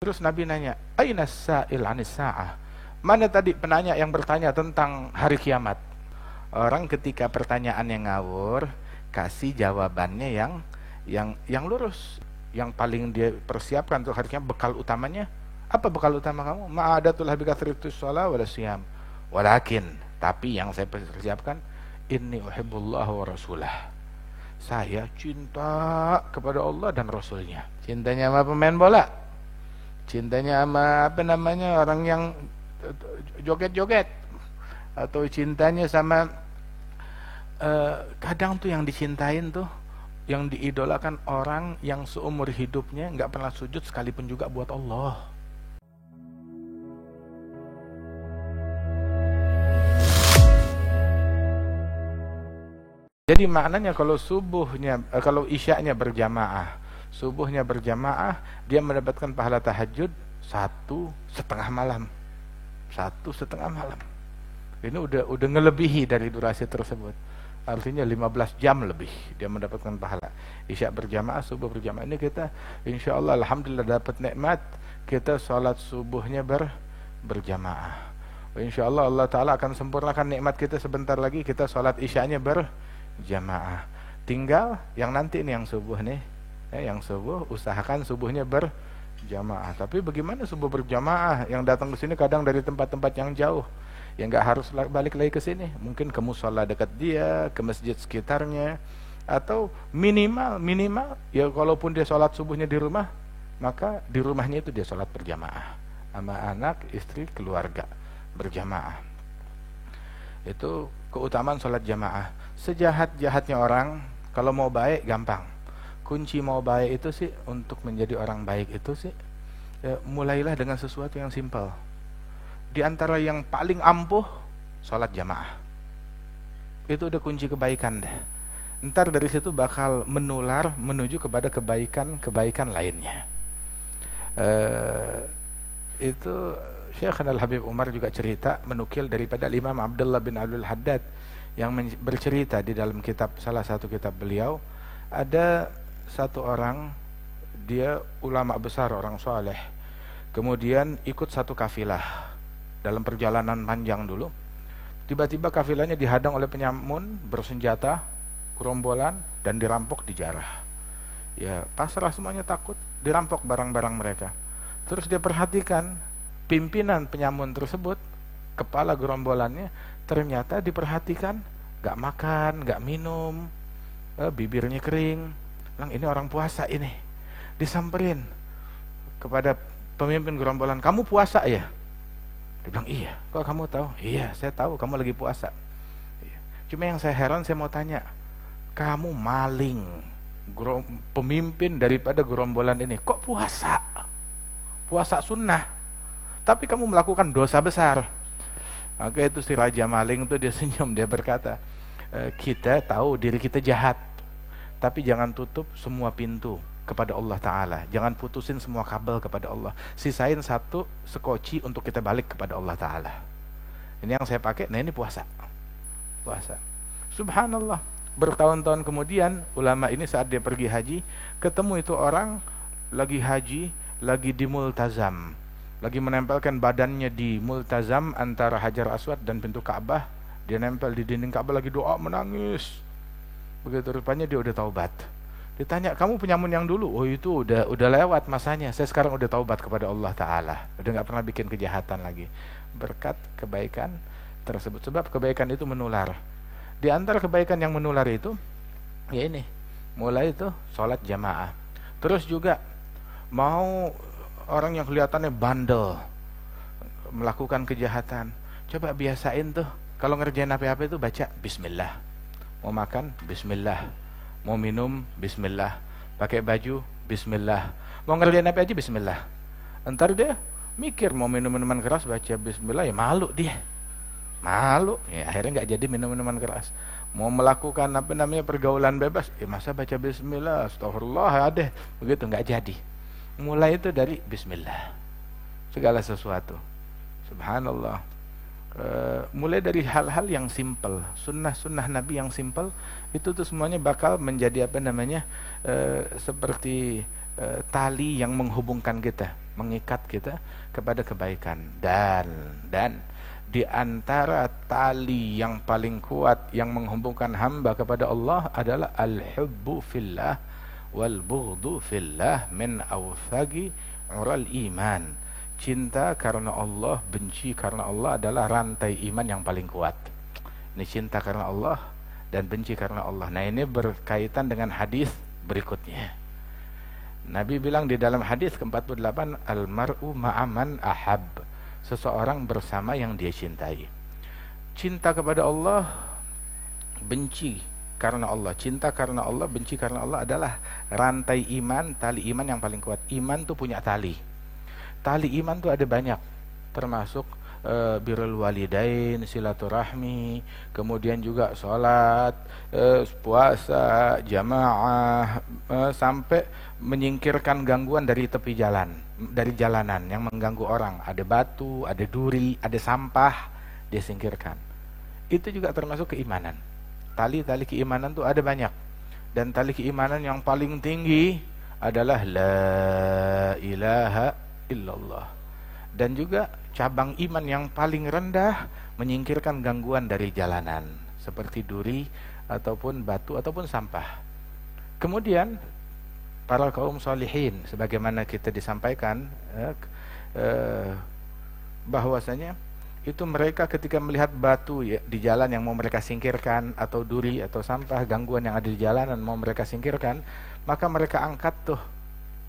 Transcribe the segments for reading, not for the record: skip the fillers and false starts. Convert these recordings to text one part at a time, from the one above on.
Terus Nabi nanya, "Aina sa'il 'anis sa'ah?" Mana tadi penanya yang bertanya tentang hari kiamat? Orang ketika pertanyaannya ngawur, kasih jawabannya yang lurus, yang paling dia persiapkan untuk hari kiamat. Bekal utamanya apa? Bekal utama kamu? Ma'adatul habikathritus shalah wala siyam. Walakin, tapi yang saya persiapkan, inni uhibbullah wa rasulah. Saya cinta kepada Allah dan Rasulnya. Cintanya sama pemain bola, cintanya sama orang yang joget-joget, atau cintanya sama kadang tuh yang dicintain tuh, yang diidolakan orang yang seumur hidupnya nggak pernah sujud sekalipun juga buat Allah. Jadi maknanya kalau kalau isyaknya berjamaah, subuhnya berjamaah, dia mendapatkan pahala tahajud 1,5 malam. 1,5 malam. Ini udah ngelebihi dari durasi tersebut. Artinya 15 jam lebih dia mendapatkan pahala. Isya berjamaah, subuh berjamaah. Ini kita insyaallah alhamdulillah dapat nikmat kita salat subuhnya berjamaah. Insyaallah Allah Ta'ala akan sempurnakan nikmat kita sebentar lagi, kita salat isyanya berjamaah. Tinggal yang nanti nih yang subuh nih, yang subuh usahakan subuhnya berjamaah. Tapi bagaimana subuh berjamaah? Yang datang ke sini kadang dari tempat-tempat yang jauh, ya nggak harus balik lagi ke sini, mungkin ke musola dekat dia, ke masjid sekitarnya, atau minimal ya kalaupun dia sholat subuhnya di rumah, maka di rumahnya itu dia sholat berjamaah sama anak, istri, keluarga berjamaah. Itu keutamaan sholat jamaah. Sejahat-jahatnya orang, kalau mau baik gampang. Kunci mau baik itu sih, untuk menjadi orang baik itu sih, ya, mulailah dengan sesuatu yang simpel. Di antara yang paling ampuh, sholat jamaah. Itu udah kunci kebaikan deh. Ntar dari situ bakal menular menuju kepada kebaikan lainnya. Itu Syekh Al-Habib Umar juga cerita, menukil daripada Imam Abdullah bin Abdul Haddad, yang bercerita di dalam salah satu kitab beliau, ada satu orang, dia ulama besar, orang soleh, kemudian ikut satu kafilah dalam perjalanan panjang dulu. Tiba-tiba kafilahnya dihadang oleh penyamun bersenjata, gerombolan, dan dirampok, dijarah. Ya pasrah semuanya, takut, dirampok barang-barang mereka. Terus dia perhatikan pimpinan penyamun tersebut, kepala gerombolannya, ternyata diperhatikan gak makan, gak minum, bibirnya kering. Ini orang puasa ini. Disamperin kepada pemimpin gerombolan, "Kamu puasa ya?" Dia bilang, "Iya." "Kok kamu tahu?" "Iya, saya tahu kamu lagi puasa." Cuma yang saya heran, saya mau tanya, kamu maling, pemimpin daripada gerombolan ini, kok puasa? Puasa sunnah, tapi kamu melakukan dosa besar. Maka itu si raja maling itu dia senyum, dia berkata, "Kita tahu diri kita jahat, tapi jangan tutup semua pintu kepada Allah Ta'ala. Jangan putusin semua kabel kepada Allah. Sisain satu sekoci untuk kita balik kepada Allah Ta'ala." Ini yang saya pakai. Nah ini puasa. Subhanallah. Bertahun-tahun kemudian, ulama ini saat dia pergi haji, ketemu itu orang lagi haji, lagi di multazam, lagi menempelkan badannya di multazam antara Hajar Aswad dan pintu Ka'bah. Dia nempel di dinding Ka'bah, lagi doa, menangis. Begitu rupanya dia udah taubat. Ditanya, "Kamu penyamun yang dulu?" "Oh itu udah lewat masanya. Saya sekarang udah taubat kepada Allah Ta'ala. Udah gak pernah bikin kejahatan lagi." Berkat kebaikan tersebut. Sebab kebaikan itu menular. Di antara kebaikan yang menular itu, ya ini, mulai itu sholat jamaah. Terus juga mau orang yang kelihatannya bandel, melakukan kejahatan, coba biasain tuh, kalau ngerjain apa-apa itu baca bismillah. Mau makan bismillah, mau minum bismillah, pakai baju bismillah, mau ngerjain apa aja bismillah. Entar dia mikir mau minum minuman keras, baca bismillah, ya malu dia, ya akhirnya nggak jadi minum minuman keras. Mau melakukan pergaulan bebas, masa baca bismillah, astagfirullah deh, begitu nggak jadi. Mulai itu dari bismillah segala sesuatu. Subhanallah. Mulai dari hal-hal yang simpel, sunnah Nabi yang simpel, itu tuh semuanya bakal menjadi seperti tali yang menghubungkan kita. mengikat kita kepada kebaikan. Dan di antara tali yang paling kuat yang menghubungkan hamba kepada Allah adalah al-hubbu fillah wal bughdhu fillah min awthaqi ural iman. Cinta karena Allah, benci karena Allah adalah rantai iman yang paling kuat. Ini cinta karena Allah dan benci karena Allah. Nah, ini berkaitan dengan hadis berikutnya. Nabi bilang di dalam hadis ke-48, al-mar'u ma'aman ahab. Seseorang bersama yang dia cintai. Cinta kepada Allah, benci karena Allah. Cinta karena Allah, benci karena Allah adalah rantai iman, tali iman yang paling kuat. Iman tuh punya tali. Tali iman tuh ada banyak, termasuk birrul walidain, silaturahmi, kemudian juga sholat, puasa, jamaah, sampai menyingkirkan gangguan dari tepi jalan, dari jalanan yang mengganggu orang. Ada batu, ada duri, ada sampah, dia singkirkan. Itu juga termasuk keimanan. Tali-tali keimanan tuh ada banyak. Dan tali keimanan yang paling tinggi adalah la ilaha illallah. Dan juga cabang iman yang paling rendah menyingkirkan gangguan dari jalanan seperti duri ataupun batu ataupun sampah. Kemudian para kaum solihin, sebagaimana kita disampaikan bahwasanya itu mereka ketika melihat batu di jalan yang mau mereka singkirkan, atau duri atau sampah, gangguan yang ada di jalanan mau mereka singkirkan, maka mereka angkat tuh.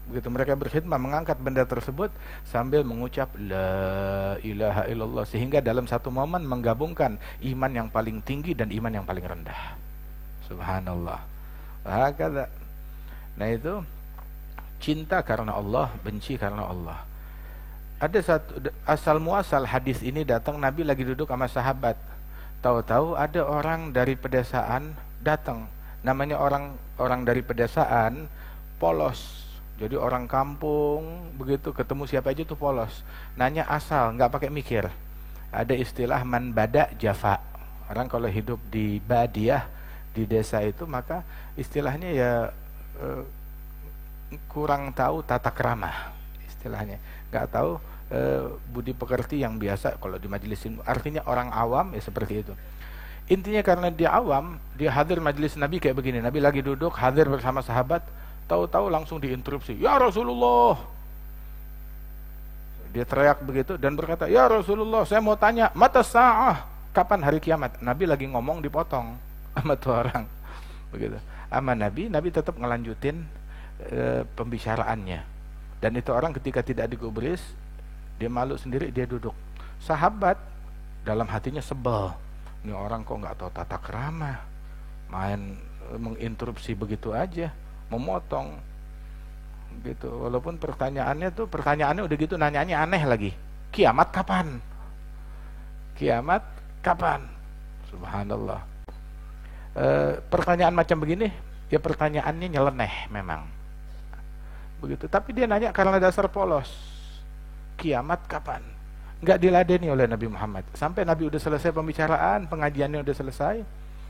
Begitu mereka berkhidmah mengangkat benda tersebut sambil mengucap la ilaha illallah, sehingga dalam satu momen menggabungkan iman yang paling tinggi dan iman yang paling rendah. Subhanallah. Hakadha. Nah, itu cinta karena Allah, benci karena Allah. Ada satu asal muasal hadis ini datang, Nabi lagi duduk sama sahabat. Tahu-tahu ada orang dari pedesaan datang. Namanya orang dari pedesaan polos. Jadi orang kampung begitu ketemu siapa aja tuh polos. Nanya asal, nggak pakai mikir. Ada istilah man bada jafa. Orang kalau hidup di badiah, di desa itu, maka istilahnya ya kurang tahu tata krama. Istilahnya nggak tahu budi pekerti yang biasa kalau di majelis ilmu. Artinya orang awam ya seperti itu. Intinya karena dia awam, dia hadir majelis Nabi kayak begini. Nabi lagi duduk hadir bersama sahabat. Tahu-tahu langsung diinterupsi, ya Rasulullah. Dia teriak begitu dan berkata, ya Rasulullah, saya mau tanya, mata sa'ah, kapan hari kiamat? Nabi lagi ngomong dipotong sama tuh orang. Begitu. Sama Nabi tetap ngelanjutin pembicaraannya. Dan itu orang ketika tidak digubris, dia malu sendiri, dia duduk. Sahabat dalam hatinya sebel. Ini orang kok nggak tahu tata krama, main menginterupsi begitu aja, memotong gitu. Walaupun pertanyaannya udah gitu, nanyaannya aneh lagi. Kiamat kapan? Kiamat kapan? Subhanallah. Pertanyaan macam begini ya pertanyaannya nyeleneh memang. Begitu. Tapi dia nanya karena dasar polos. Kiamat kapan? Enggak diladeni oleh Nabi Muhammad. Sampai Nabi udah selesai pembicaraan, pengajiannya udah selesai.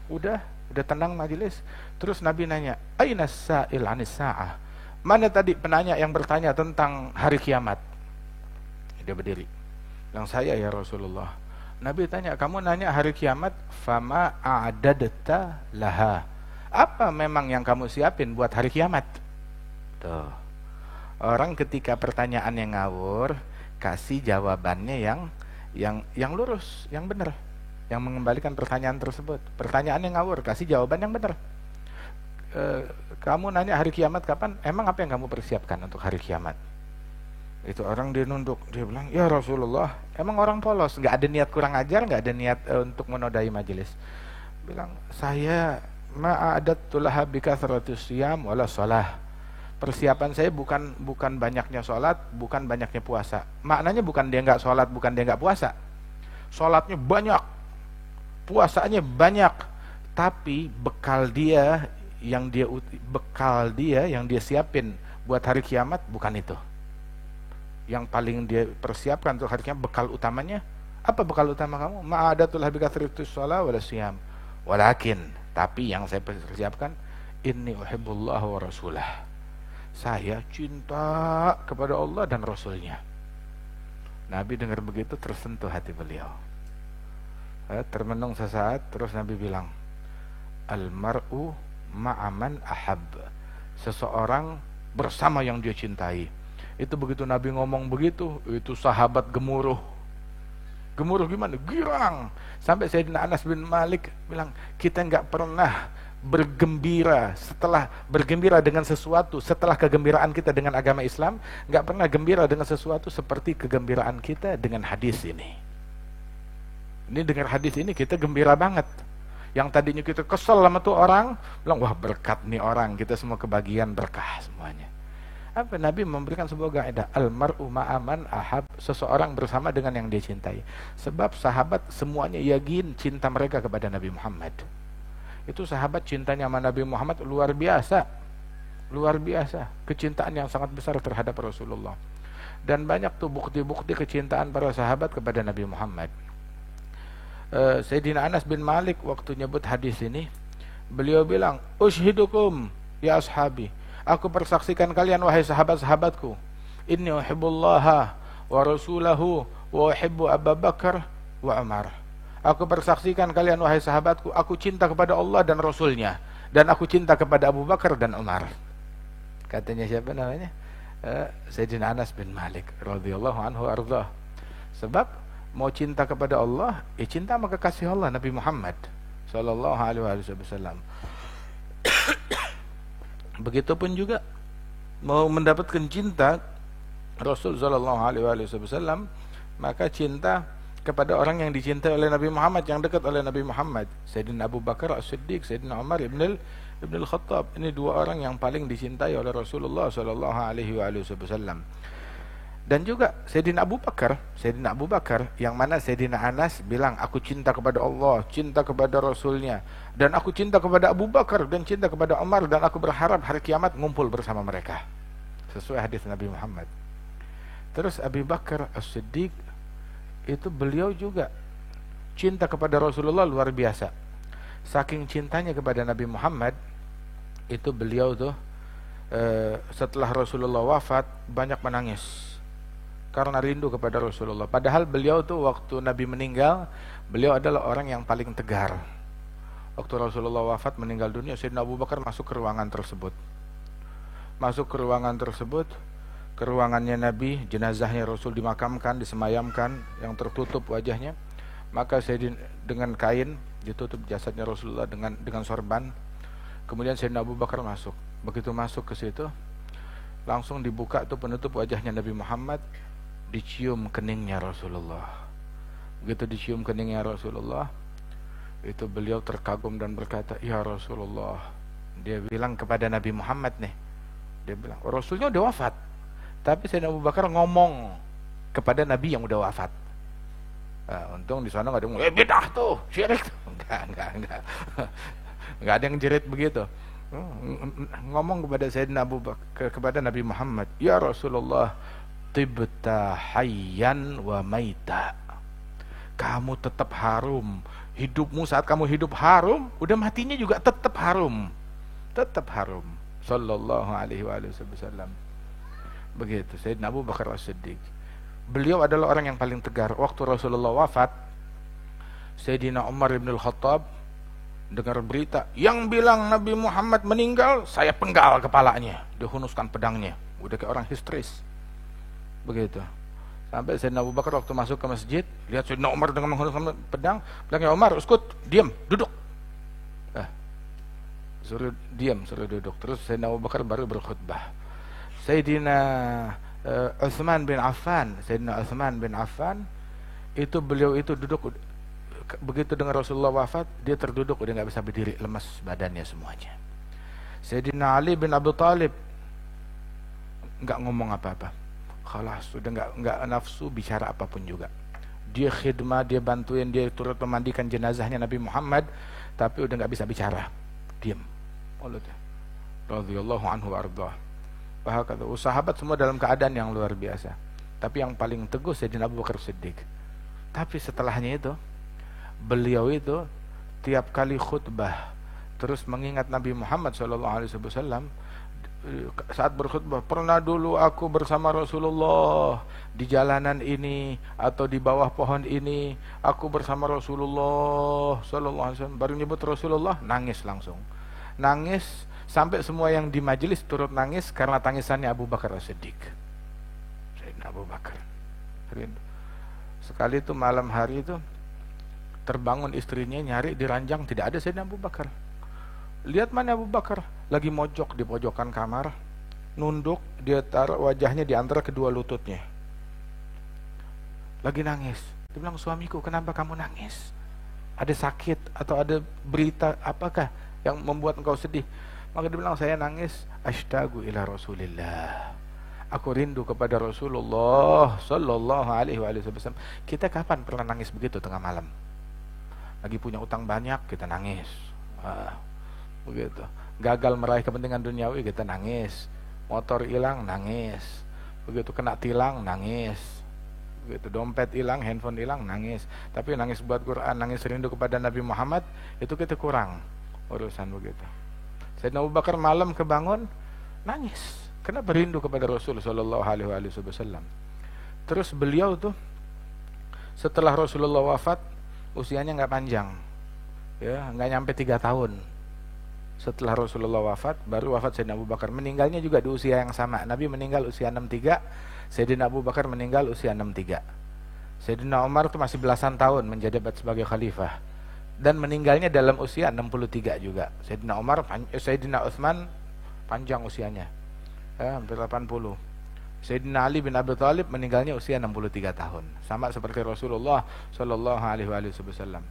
Udah tenang majelis. Terus Nabi nanya, "Aina sa'il 'anis sa'ah?" Mana tadi penanya yang bertanya tentang hari kiamat? Dia berdiri. Bilang, "Saya ya Rasulullah." Nabi tanya, "Kamu nanya hari kiamat, fama a'dadta laha?" Apa memang yang kamu siapin buat hari kiamat? Tuh. Orang ketika pertanyaannya ngawur, kasih jawabannya yang lurus, yang benar. Yang mengembalikan pertanyaan tersebut. Pertanyaan yang ngawur, kasih jawaban yang benar. Kamu nanya hari kiamat kapan? Emang apa yang kamu persiapkan untuk hari kiamat? Itu orang dia nunduk, dia bilang, "Ya Rasulullah." Emang orang polos, nggak ada niat kurang ajar, nggak ada niat untuk menodai majelis. Bilang, "Saya ma'adatulaha bikathratus siyam wala shalah." Persiapan saya bukan banyaknya sholat, bukan banyaknya puasa. Maknanya bukan dia nggak sholat, bukan dia nggak puasa. Sholatnya banyak, puasanya banyak, tapi bekal dia yang dia siapin buat hari kiamat bukan itu. Yang paling dia persiapkan untuk hari kiamat, bekal utamanya apa? Bekal utama kamu ma'adatul habikathritus shalah wala siyam. Walakin, tapi yang saya persiapkan, inni uhibbullah wa rasulah. saya cinta kepada Allah dan Rasulnya. Nabi dengar begitu tersentuh hati beliau. Termenung sesaat, terus Nabi bilang, almar'u ma'aman ahab. Seseorang bersama yang dia cintai. Itu begitu Nabi ngomong begitu, itu sahabat gemuruh. Gemuruh gimana? Girang. Sampai Sayyidina Anas bin Malik bilang, kita enggak pernah bergembira setelah bergembira dengan sesuatu, setelah kegembiraan kita dengan agama Islam, enggak pernah gembira dengan sesuatu seperti kegembiraan kita dengan hadis ini. Ini dengar hadis ini kita gembira banget. Yang tadinya kita kesel sama tuh orang, bilang wah berkat nih orang, kita semua kebagian berkah semuanya. Apa Nabi memberikan sebuah kaidah, almar'u ma'aman ahab, seseorang bersama dengan yang dia cintai. Sebab sahabat semuanya yakin cinta mereka kepada Nabi Muhammad. Itu sahabat cintanya sama Nabi Muhammad luar biasa. Luar biasa, kecintaan yang sangat besar terhadap Rasulullah. Dan banyak tuh bukti-bukti kecintaan para sahabat kepada Nabi Muhammad. Sayyidina Anas bin Malik waktu nyebut hadis ini, beliau bilang, "Ushidukum ya ashabi, aku persaksikan kalian wahai sahabat-sahabatku, inni uhibbullaha wa rasulahu wa uhibbu Abu Bakar wa Umar." Aku persaksikan kalian wahai sahabatku, aku cinta kepada Allah dan Rasulnya, dan aku cinta kepada Abu Bakar dan Umar. Katanya siapa namanya? Sayyidina Anas bin Malik radhiyallahu anhu ardah. Sebab mau cinta kepada Allah, cinta sama kekasih Allah Nabi Muhammad sallallahu alaihi wasallam. Begitupun juga mau mendapatkan cinta Rasul sallallahu alaihi wasallam, maka cinta kepada orang yang dicintai oleh Nabi Muhammad, yang dekat oleh Nabi Muhammad. Sayyidina Abu Bakar As-Siddiq, Sayyidina Umar ibn al-Khattab, ini dua orang yang paling dicintai oleh Rasulullah sallallahu alaihi wasallam. Dan juga Sayyidina Abu Bakar, yang mana Sayyidina Anas bilang, aku cinta kepada Allah, cinta kepada Rasulnya, dan aku cinta kepada Abu Bakar, dan cinta kepada Umar, dan aku berharap hari kiamat ngumpul bersama mereka, sesuai hadis Nabi Muhammad. Terus Abu Bakar As-Siddiq, itu beliau juga cinta kepada Rasulullah luar biasa. Saking cintanya kepada Nabi Muhammad, itu beliau tuh setelah Rasulullah wafat banyak menangis karena rindu kepada Rasulullah. Padahal beliau tuh waktu Nabi meninggal, beliau adalah orang yang paling tegar. Waktu Rasulullah wafat meninggal dunia, Sayyidina Abu Bakar masuk ke ruangan tersebut. Ke ruangannya Nabi, jenazahnya Rasul dimakamkan, disemayamkan, yang tertutup wajahnya. Maka Sayyidina dengan kain ditutup jasadnya Rasulullah dengan sorban. Kemudian Sayyidina Abu Bakar masuk. Begitu masuk ke situ, langsung dibuka tuh penutup wajahnya Nabi Muhammad, dicium keningnya Rasulullah. Begitu dicium keningnya Rasulullah, itu beliau terkagum dan berkata, ya Rasulullah. Dia bilang kepada Nabi Muhammad nih, dia bilang, Rasulnya udah wafat, tapi Sayyidina Abu Bakar ngomong kepada Nabi yang udah wafat. Untung di sana nggak ada yang bidah tuh, syirik tuh. Enggak. Nggak ada yang jerit begitu. Ngomong kepada Sayyidina Abu Bakar, kepada Nabi Muhammad, ya Rasulullah, tibta hayyan wa maita. Kamu tetap harum. Hidupmu saat kamu hidup harum, udah matinya juga tetap harum. Tetap harum. Sallallahu alaihi wasallam. Begitu Sayyidina Abu Bakar As-Siddiq. Beliau adalah orang yang paling tegar. Waktu Rasulullah wafat, Sayyidina Umar ibn al-Khattab dengar berita yang bilang Nabi Muhammad meninggal, saya penggal kepalanya, dihunuskan pedangnya. Udah kayak orang histeris. Begitu. Sampai Sayyidina Abu Bakar waktu masuk ke masjid, lihat Sayyidina Umar dengan menghunuskan pedang, bilang, ya Umar, uskut, diam, duduk. Suruh diam, suruh duduk. Terus Sayyidina Abu Bakar baru berkhutbah. Sayyidina Utsman bin Affan, itu beliau itu duduk, begitu dengar Rasulullah wafat, dia terduduk, udah nggak bisa berdiri, lemas badannya semuanya. Sayyidina Ali bin Abi Thalib nggak ngomong apa-apa. Khalas, sudah nggak nafsu bicara apapun juga. Dia khidmah, dia bantuin, dia turut memandikan jenazahnya Nabi Muhammad, tapi udah nggak bisa bicara, diam. Radhiyallahu anhu warḍah. Bahkan sahabat semua dalam keadaan yang luar biasa. Tapi yang paling teguh Sayyidina Abu Bakar Siddiq. Tapi setelahnya itu, beliau itu tiap kali khutbah terus mengingat Nabi Muhammad SAW, saat berkhutbah, pernah dulu aku bersama Rasulullah di jalanan ini atau di bawah pohon ini, aku bersama Rasulullah sallallahu alaihi wasallam. Baru nyebut Rasulullah, nangis langsung. Nangis sampai semua yang di majelis turut nangis karena tangisannya Abu Bakar As-Siddiq. Sayyidina Abu Bakar. Sekali itu malam hari itu terbangun istrinya nyari di ranjang, tidak ada Sayyidina Abu Bakar. Lihat mana Abu Bakar, lagi mojok di pojokan kamar, nunduk, dia taruh wajahnya di antara kedua lututnya, lagi nangis. Dia bilang, suamiku, kenapa kamu nangis? Ada sakit atau ada berita apakah yang membuat engkau sedih? Maka dia bilang, saya nangis, ashtagu ila Rasulillah, aku rindu kepada Rasulullah sallallahu alaihi wasallam. Kita kapan pernah nangis begitu tengah malam? Lagi punya utang banyak, kita nangis. Begitu. Gagal meraih kepentingan duniawi, kita nangis. Motor hilang, nangis. Begitu kena tilang, nangis. Begitu dompet hilang, handphone hilang, nangis. Tapi nangis buat Quran, nangis rindu kepada Nabi Muhammad, itu kita kurang urusan begitu. Sayyidina Abu Bakar malam kebangun, nangis. Kenapa rindu kepada Rasul sallallahu alaihi wasallam. Terus beliau tuh setelah Rasulullah wafat, usianya nggak panjang, ya, nggak nyampe 3 tahun. Setelah Rasulullah wafat, baru wafat Sayyidina Abu Bakar. Meninggalnya juga di usia yang sama. Nabi meninggal usia 63, Sayyidina Abu Bakar meninggal usia 63. Sayyidina Umar itu masih belasan tahun menjabat sebagai khalifah, dan meninggalnya dalam usia 63 juga. Sayyidina Utsman panjang usianya, ya, hampir 80. Sayyidina Ali bin Abi Thalib meninggalnya usia 63 tahun, sama seperti Rasulullah sallallahu alaihi wasallam.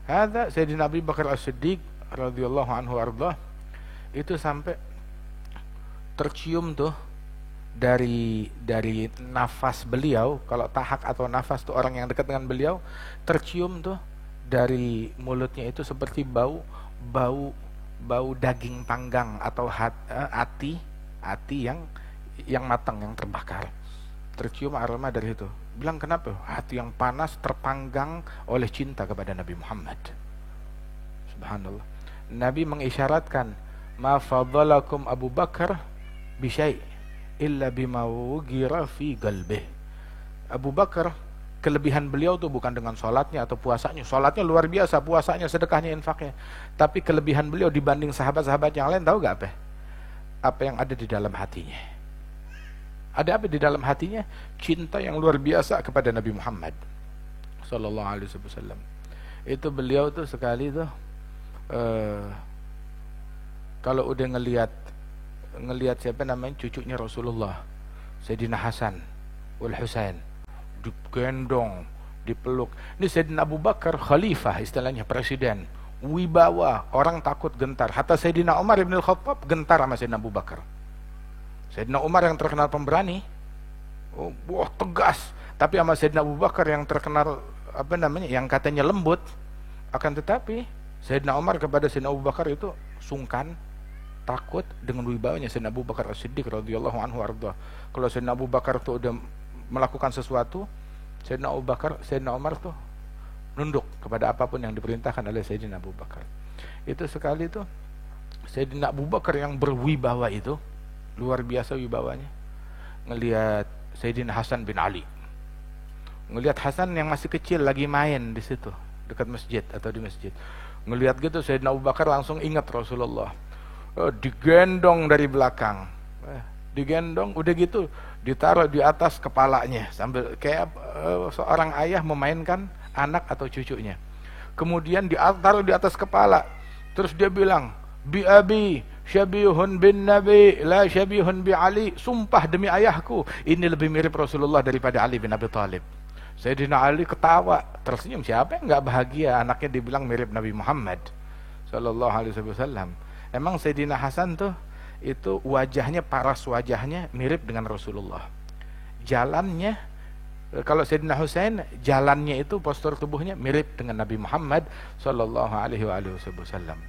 Hadza Sayyidina Abu Bakar As-Siddiq radhiyallahu anhu ardah, itu sampai tercium tuh dari nafas beliau. Kalau tahak atau nafas tuh orang yang dekat dengan beliau, tercium tuh dari mulutnya itu seperti bau daging panggang atau ati yang matang, yang terbakar. Tercium aroma dari itu. Bilang, kenapa? Hati yang panas terpanggang oleh cinta kepada Nabi Muhammad. Subhanallah. Nabi mengisyaratkan, ma fadalakum Abu Bakar bisyai illa bima wugira fi qalbih. Abu Bakar, kelebihan beliau tuh bukan dengan sholatnya atau puasanya. Sholatnya luar biasa, puasanya, sedekahnya, infaknya. Tapi kelebihan beliau dibanding sahabat-sahabat yang lain, tahu gak apa? Apa yang ada di dalam hatinya? Ada apa di dalam hatinya? Cinta yang luar biasa kepada Nabi Muhammad sallallahu alaihi wasallam. Itu beliau tuh sekali tuh kalau udah ngelihat siapa namanya, cucunya Rasulullah, Sayyidina Hasan wal Husain, digendong, dipeluk. Ini Sayyidina Abu Bakar khalifah, istilahnya presiden, wibawa, orang takut gentar. Hatta Sayyidina Umar bin Al-Khattab gentar sama Sayyidina Abu Bakar. Sayyidina Umar yang terkenal pemberani, tegas, tapi sama Sayyidina Abu Bakar yang terkenal yang katanya lembut. Akan tetapi Sayyidina Umar kepada Sayyidina Abu Bakar itu sungkan, takut dengan wibawanya Sayyidina Abu Bakar As-Siddiq radhiyallahu anhu arda. Kalau Sayyidina Abu Bakar itu udah melakukan sesuatu, Sayyidina Umar tuh nunduk kepada apapun yang diperintahkan oleh Sayyidina Abu Bakar. Itu sekali itu Sayyidina Abu Bakar yang berwibawa itu, luar biasa wibawanya, ngelihat Sayyidina Hasan bin Ali, ngelihat Hasan yang masih kecil lagi main di situ dekat masjid atau di masjid. Ngelihat gitu Sayyidina Abu Bakar langsung ingat Rasulullah. Digendong dari belakang, digendong, udah gitu ditaruh di atas kepalanya sambil kayak seorang ayah memainkan anak atau cucunya. Kemudian ditaruh di atas kepala. Terus dia bilang, bi abi syabihun bin Nabi la syabihun bi Ali. Sumpah demi ayahku, ini lebih mirip Rasulullah daripada Ali bin Abi Thalib. Sayyidina Ali ketawa, tersenyum. Siapa yang enggak bahagia anaknya dibilang mirip Nabi Muhammad sallallahu alaihi wasallam. Emang Sayyidina Hasan tuh itu wajahnya, paras wajahnya mirip dengan Rasulullah. Jalannya, kalau Sayyidina Husain, jalannya itu postur tubuhnya mirip dengan Nabi Muhammad sallallahu alaihi wasallam.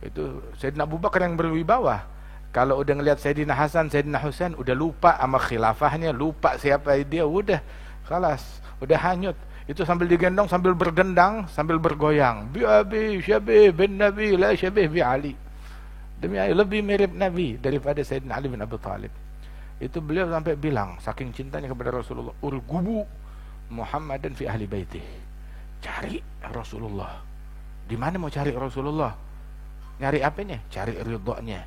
Itu Sayyidina Abu Bakar yang berwibawa. Kalau udah ngelihat Sayyidina Hasan, Sayyidina Husain, udah lupa sama khilafahnya, lupa siapa dia, udah khalas, udah hanyut. Itu sambil digendong, sambil berdendang, sambil bergoyang. Bi abi syabih bin Nabi la syabih bi Ali. Demi Allah lebih mirip Nabi daripada Sayyidina Ali bin Abi Thalib. Itu beliau sampai bilang saking cintanya kepada Rasulullah, urgubu Muhammadan fi ahli baitih. Cari Rasulullah. Di mana mau cari Rasulullah? Nyari apanya? Cari ridhonya.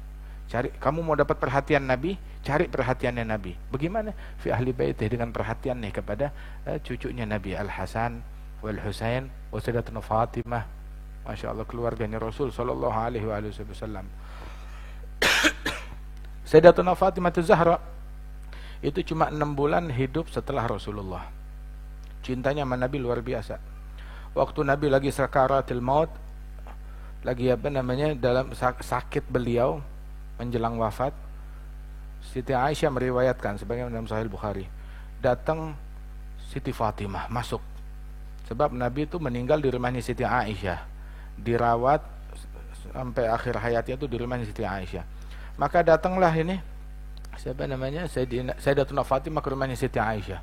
Cari, kamu mau dapat perhatian Nabi, cari perhatiannya Nabi. Bagaimana? Fi ahli baitih, dengan perhatiannya kepada cucunya Nabi Al-Hasan wal Husain wa Sayyidatuna Fatimah. Masya Allah, keluarganya Rasul sallallahu alaihi wasallam. Sayyidatuna Fatimah Zahra itu cuma 6 bulan hidup setelah Rasulullah. Cintanya sama Nabi luar biasa. Waktu Nabi lagi sakaratil maut, lagi dalam sakit beliau menjelang wafat, Siti Aisyah meriwayatkan sebagaimana dalam Sahih Bukhari, datang Siti Fatimah masuk. Sebab Nabi itu meninggal di rumahnya Siti Aisyah, dirawat sampai akhir hayatnya itu di rumahnya Siti Aisyah. Maka datanglah ini Sayyidatuna Fatimah ke rumahnya Siti Aisyah.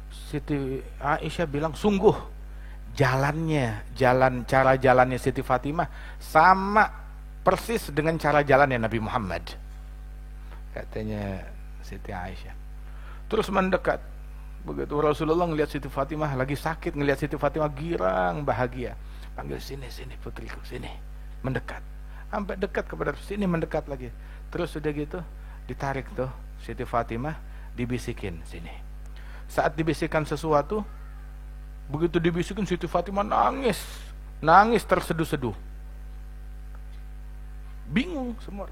Siti Aisyah bilang, sungguh cara jalannya Siti Fatimah sama persis dengan cara jalannya Nabi Muhammad, katanya Siti Aisyah. Terus mendekat. Begitu Rasulullah ngelihat Siti Fatimah lagi sakit, ngelihat Siti Fatimah girang bahagia, panggil, sini putriku, sini. Mendekat, sampai dekat kepada sini, mendekat lagi. Terus sudah gitu ditarik tuh Siti Fatimah, dibisikin sini. Saat dibisikkan sesuatu, begitu dibisikin Siti Fatimah nangis terseduh-seduh. Bingung semua,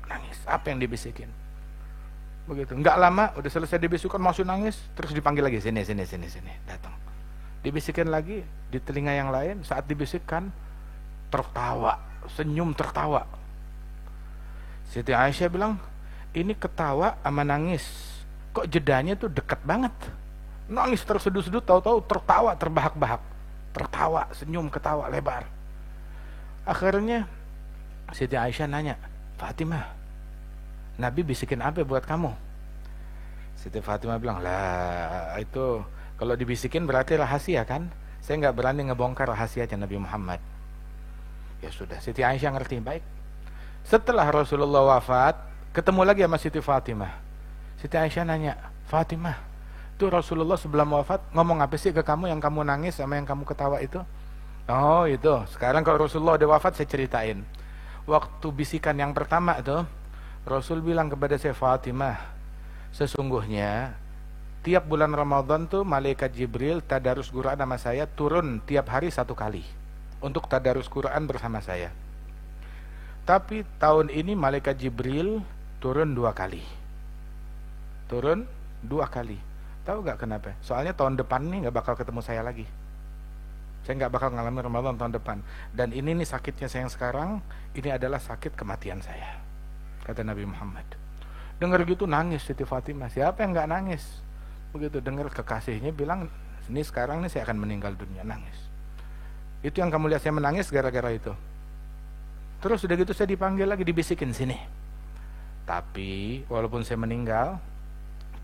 nangis. Apa yang dibisikin? Begitu. Enggak lama, udah selesai dibisikan masih nangis, terus dipanggil lagi, sini. Datang. Dibisikin lagi di telinga yang lain. Saat dibisikkan, tertawa, senyum tertawa. Siti Aisyah bilang, ini ketawa sama nangis, kok jedanya tuh dekat banget. Nangis terseduh-seduh, tahu-tahu tertawa terbahak-bahak. Tertawa, senyum, ketawa lebar. Akhirnya Siti Aisyah nanya, Fatimah, Nabi bisikin apa buat kamu? Siti Fatimah bilang, lah itu kalau dibisikin berarti rahasia kan? Saya nggak berani ngebongkar rahasianya Nabi Muhammad. Ya sudah, Siti Aisyah ngerti baik. Setelah Rasulullah wafat, ketemu lagi sama Siti Fatimah. Siti Aisyah nanya, Fatimah, tuh Rasulullah sebelum wafat ngomong apa sih ke kamu yang kamu nangis sama yang kamu ketawa itu? Oh itu, sekarang kalau Rasulullah udah wafat saya ceritain. Waktu bisikan yang pertama tuh, Rasul bilang kepada saya, Fatimah, sesungguhnya tiap bulan Ramadan tuh malaikat Jibril tadarus Quran sama saya turun tiap hari 1 kali untuk tadarus Quran bersama saya. Tapi tahun ini malaikat Jibril turun 2 kali. Turun 2 kali. Tahu gak kenapa? Soalnya tahun depan nih gak bakal ketemu saya lagi. Saya nggak bakal ngalamin Ramadan tahun depan. Dan ini nih sakitnya saya yang sekarang, ini adalah sakit kematian saya, kata Nabi Muhammad. Dengar gitu nangis Siti Fatimah. Siapa yang nggak nangis? Begitu dengar kekasihnya bilang, ini sekarang nih saya akan meninggal dunia, nangis. Itu yang kamu lihat saya menangis gara-gara itu. Terus udah gitu saya dipanggil lagi, dibisikin, sini. Tapi walaupun saya meninggal,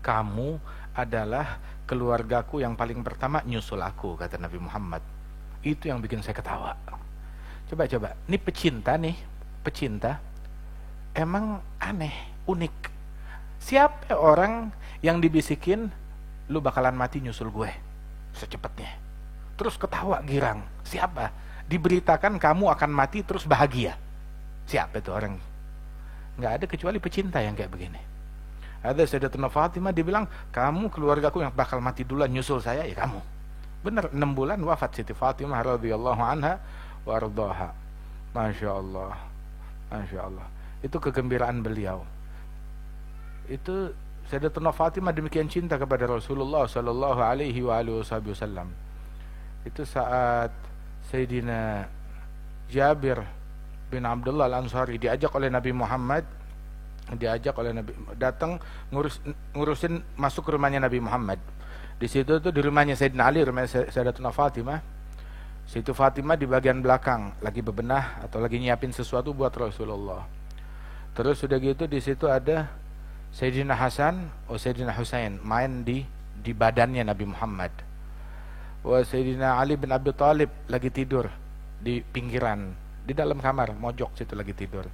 kamu adalah keluargaku yang paling pertama nyusul aku, kata Nabi Muhammad. Itu yang bikin saya ketawa. Coba, ini pecinta, emang aneh, unik. Siapa orang yang dibisikin, lu bakalan mati nyusul gue secepatnya, terus ketawa girang? Siapa? Diberitakan kamu akan mati terus bahagia. Siapa itu orang? Nggak ada kecuali pecinta yang kayak begini. Ada Sayyidatuna Fatimah dibilang, kamu keluargaku yang bakal mati duluan nyusul saya, ya kamu. Benar, 6 bulan wafat Siti Fatimah radhiyallahu anha wa ardhaha. Masya Allah. Itu kegembiraan beliau. Itu Sayyidatuna Fatimah demikian cinta kepada Rasulullah sallallahu alaihi wasallam. Itu saat Sayyidina Jabir bin Abdullah Al-Ansari diajak oleh Nabi Muhammad, datang ngurusin masuk ke rumahnya Nabi Muhammad. Di situ tuh di rumahnya Sayyidina Ali, rumahnya Sayyidatuna Fatimah. Situ Fatimah di bagian belakang lagi bebenah atau lagi nyiapin sesuatu buat Rasulullah. Terus sudah gitu di situ ada Sayyidina Hasan, Sayyidina Husain main di badannya Nabi Muhammad. Sayyidina Ali bin Abi Thalib lagi tidur di pinggiran, di dalam kamar mojok situ lagi tidur.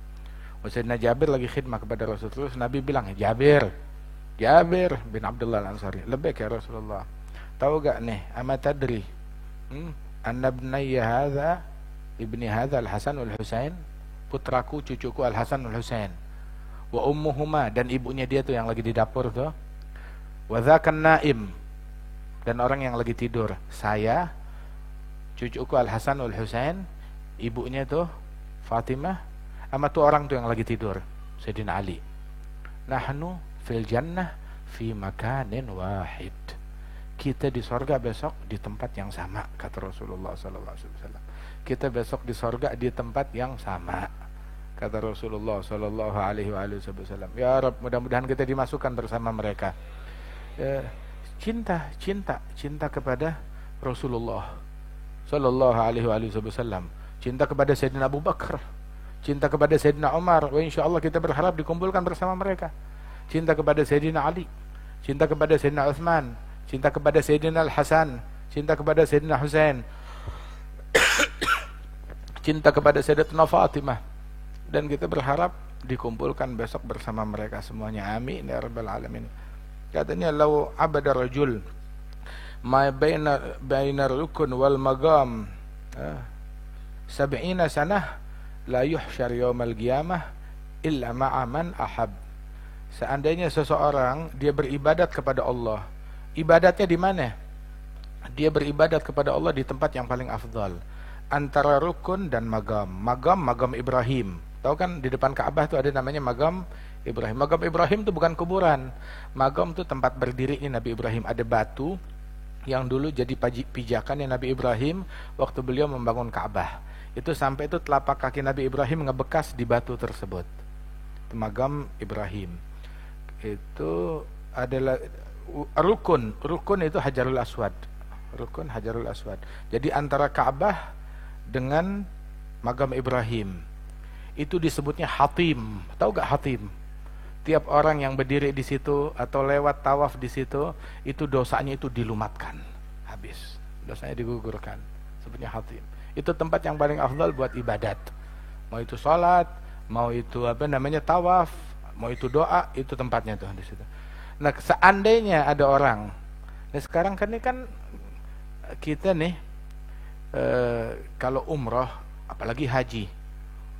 Sayyidina Jabir lagi khidmah kepada Rasul, terus Nabi bilang, Jabir bin Abdullah Al-Ansari, labbaik ya Rasulullah, tahu gak nih, ama tadri anna ibni hadha Al-Hasan wal-Husain, putraku, cucuku Al-Hasan wal-Husain, wa ummuhuma, dan ibunya dia tuh yang lagi di dapur tuh, wa dzakan naim, dan orang yang lagi tidur, saya, cucuku Al-Hasan wal-Husain, ibunya tuh Fatimah, sama tuh orang tuh yang lagi tidur, Sayyidina Ali. Nahnu fil jannah fi makanin wahid. Kita di sorga besok di tempat yang sama, kata Rasulullah SAW. Kita besok di sorga di tempat yang sama, kata Rasulullah SAW. Ya Rabb, mudah-mudahan kita dimasukkan bersama mereka. Cinta kepada Rasulullah Sallallahu Alaihi Wasallam, cinta kepada Sayyidina Abu Bakar, cinta kepada Sayyidina Umar, wa insyaallah kita berharap dikumpulkan bersama mereka. Cinta kepada Sayyidina Ali, cinta kepada Sayyidina Utsman, cinta kepada Sayyidina Al-Hasan, cinta kepada Sayyidina Husain, cinta kepada Sayyidatuna Fatimah, dan kita berharap dikumpulkan besok bersama mereka semuanya. Amin ya rabbal alamin. Katanya, law abada rajul ma baina rukun wal magam 70 sanah la yuhsyar yaumal qiyamah illa ma'a man ahab. Seandainya seseorang dia beribadat kepada Allah, ibadatnya di mana? Dia beribadat kepada Allah di tempat yang paling afdal, antara rukun dan magam. Magam Ibrahim. Tahu kan di depan Ka'bah itu ada namanya magam Ibrahim. Magam Ibrahim itu bukan kuburan. Magam itu tempat berdirinya Nabi Ibrahim. Ada batu yang dulu jadi pijakannya Nabi Ibrahim waktu beliau membangun Ka'bah. Itu sampai itu telapak kaki Nabi Ibrahim ngebekas di batu tersebut. Itu magam Ibrahim. Itu adalah rukun itu Hajarul Aswad. Rukun Hajarul Aswad. Jadi antara Ka'bah dengan magam Ibrahim itu disebutnya hatim. Tahu gak hatim? Tiap orang yang berdiri di situ atau lewat tawaf di situ, itu dosanya itu dilumatkan, habis, dosanya digugurkan. Sebutnya hatim. Itu tempat yang paling afdal buat ibadat. Mau itu sholat, mau itu tawaf, mau itu doa, itu tempatnya tuh di situ. Nah, seandainya ada orang, nah sekarang kan ini kan kita nih kalau umroh, apalagi haji,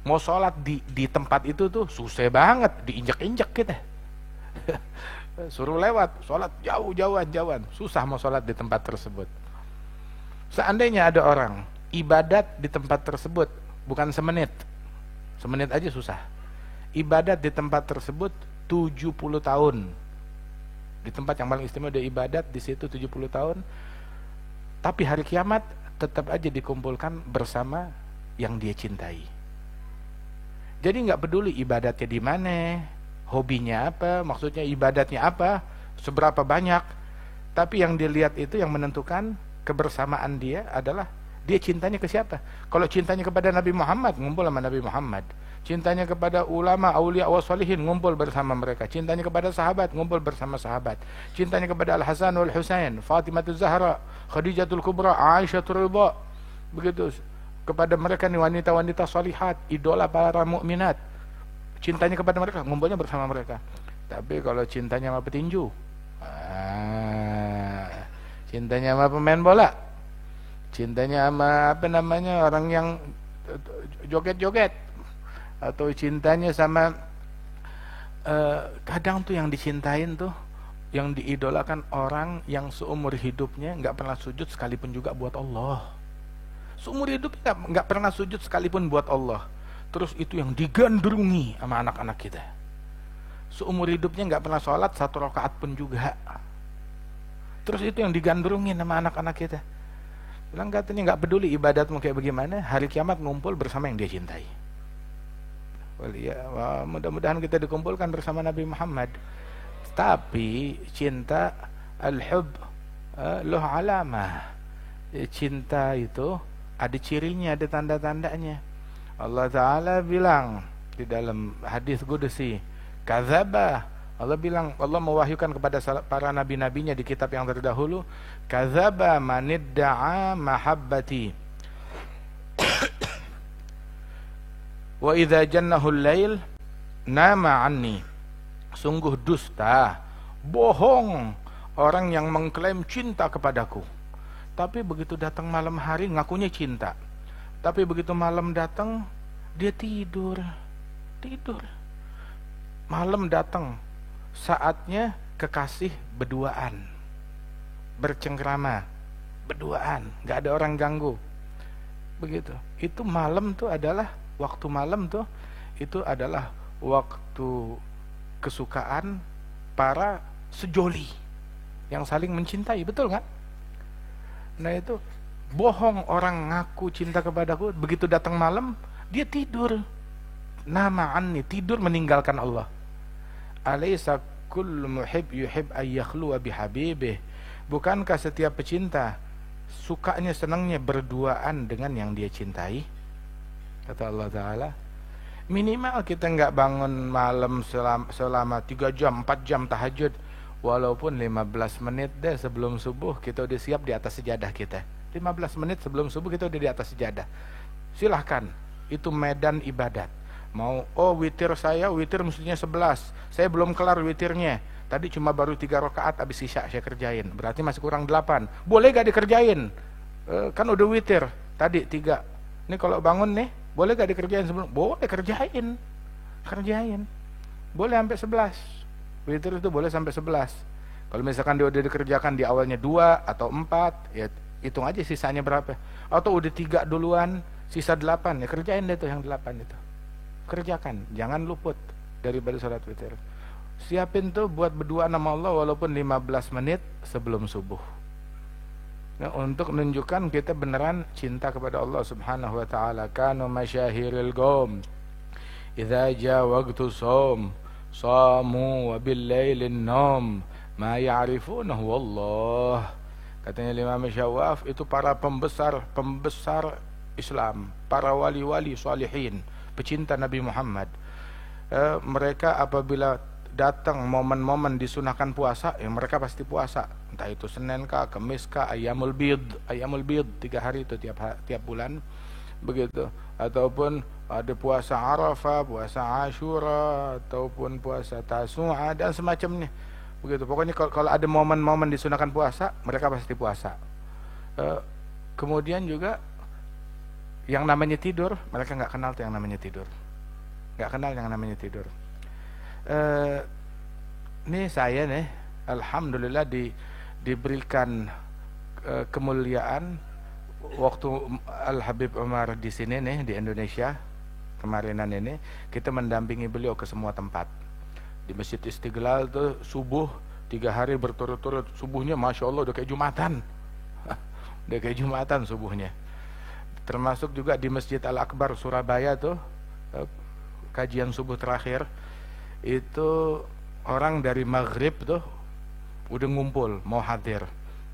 mau sholat di tempat itu tuh susah banget, diinjak-injak kita. Suruh lewat, sholat jauhan, susah mau sholat di tempat tersebut. Seandainya ada orang ibadat di tempat tersebut bukan semenit aja susah. Ibadat di tempat tersebut 70 tahun. Di tempat yang paling istimewa dia ibadat di situ 70 tahun. Tapi hari kiamat tetap aja dikumpulkan bersama yang dia cintai. Jadi nggak peduli ibadatnya di mana, hobinya apa, maksudnya ibadatnya apa, seberapa banyak, tapi yang dilihat itu yang menentukan kebersamaan dia adalah dia cintanya ke siapa. Kalau cintanya kepada Nabi Muhammad, ngumpul sama Nabi Muhammad. Cintanya kepada ulama, aulia, wassalihin, ngumpul bersama mereka. Cintanya kepada sahabat, ngumpul bersama sahabat. Cintanya kepada Al-Hasan wal Husain, Fatimatul Zahra, Khadijatul Kubra, Aisyatul Ridha. Begitu. Kepada mereka nih wanita-wanita sholihat, idola para mukminat. Cintanya kepada mereka, ngumpulnya bersama mereka. Tapi kalau cintanya sama petinju, cintanya sama pemain bola, cintanya sama orang yang joget-joget, atau cintanya sama kadang tuh yang dicintain tuh, yang diidolakan orang yang seumur hidupnya nggak pernah sujud sekalipun juga buat Allah. Seumur hidup nggak pernah sujud sekalipun buat Allah. Terus itu yang digandrungi sama anak-anak kita. Seumur hidupnya nggak pernah sholat 1 rakaat pun juga. Terus itu yang digandrungi sama anak-anak kita. Bilang katanya nggak peduli ibadatmu kayak bagaimana, hari kiamat ngumpul bersama yang dia cintai. Mudah-mudahan kita dikumpulkan bersama Nabi Muhammad. Tapi cinta al-hub loh alamah. Cinta itu ada cirinya, ada tanda-tandanya. Allah Ta'ala bilang di dalam hadis qudsi, kadzaba. Allah bilang, Allah mewahyukan kepada para nabi-nabinya di kitab yang terdahulu, kadzaba manidda'a mahabbati wa idza jannahu al-lail nama anni, sungguh dusta, bohong orang yang mengklaim cinta kepadaku, tapi begitu datang malam hari ngakunya cinta, tapi begitu malam datang dia tidur. Malam datang, saatnya kekasih berduaan, bercengkrama, berduaan, gak ada orang ganggu. Begitu. Itu malam tuh adalah waktu malam tuh, itu adalah waktu kesukaan para sejoli yang saling mencintai, betul kan? Nah itu bohong orang ngaku cinta kepadaku, begitu datang malam dia tidur. Nama anni, tidur meninggalkan Allah. Alaysa kullu muhib yuhib ay yakhluwa bihabibih. Bukankah setiap pecinta sukanya senangnya berduaan dengan yang dia cintai? Kata Allah Ta'ala, minimal kita enggak bangun malam selama 3 jam, 4 jam tahajud, walaupun 15 menit deh sebelum subuh kita udah siap di atas sejadah kita. 15 menit sebelum subuh kita udah di atas sejadah. Silahkan, itu medan ibadat. Mau, witir saya, witir mestinya 11, saya belum kelar witirnya, tadi cuma baru 3 rakaat habis isya saya kerjain, berarti masih kurang 8. Boleh gak dikerjain? Kan udah witir tadi 3. Ini kalau bangun nih, boleh gak dikerjain sebelum? Boleh, kerjain. Boleh sampai 11. Witir itu boleh sampai 11. Kalau misalkan dia udah dikerjakan di awalnya 2 atau 4, ya hitung aja sisanya berapa. Atau udah 3 duluan, sisa 8, ya kerjain deh tuh yang 8 itu. Kerjakan, jangan luput daripada salat witir. Siapin tuh buat berdua nama Allah walaupun 15 menit sebelum subuh. Nah, untuk menunjukkan kita beneran cinta kepada Allah Subhanahu wa taala. Kanu masyahiril qaum idza jaa waqtu shaum shamu wa bil lailin nam ma ya'rifunahu wallah. Katanya Imam Syawaf, itu para pembesar Islam, para wali-wali salihin, pecinta Nabi Muhammad. Mereka apabila datang momen-momen disunahkan puasa, ya mereka pasti puasa. Entah itu Senin kah, Kamis kah, Ayyamul Bid 3 hari itu tiap bulan. Begitu. Ataupun ada puasa Arafah, puasa Ashura, ataupun puasa Tasu'a dan semacamnya. Begitu. Pokoknya kalau ada momen-momen disunahkan puasa, mereka pasti puasa. Kemudian juga yang namanya tidur, mereka nggak kenal tuh yang namanya tidur. Nggak kenal yang namanya tidur. Nih saya nih, alhamdulillah diberikan kemuliaan waktu Al Habib Umar di sini nih di Indonesia kemarinan ini, kita mendampingi beliau ke semua tempat. Di Masjid Istiqlal tuh subuh 3 hari berturut-turut, subuhnya masya Allah udah kayak Jumatan, udah kayak Jumatan subuhnya. Termasuk juga di Masjid Al-Akbar Surabaya tuh, kajian subuh terakhir itu orang dari maghrib tuh udah ngumpul mau hadir.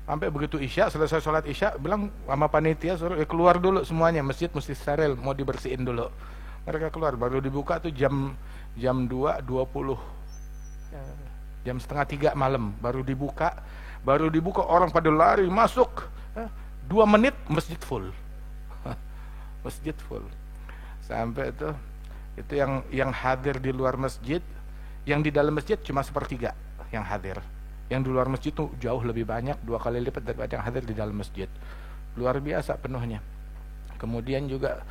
Sampai begitu isya, selesai sholat isya, bilang sama panitia suruh keluar dulu semuanya, masjid mesti steril, mau dibersihin dulu. Mereka keluar, baru dibuka tuh jam 2.20, jam setengah 3 malam baru dibuka orang pada lari masuk, 2 menit masjid full. Masjid full. Sampai itu yang hadir di luar masjid, yang di dalam masjid cuma 1/3 yang hadir. Yang di luar masjid tuh jauh lebih banyak, 2 kali lipat daripada yang hadir di dalam masjid. Luar biasa penuhnya. Kemudian juga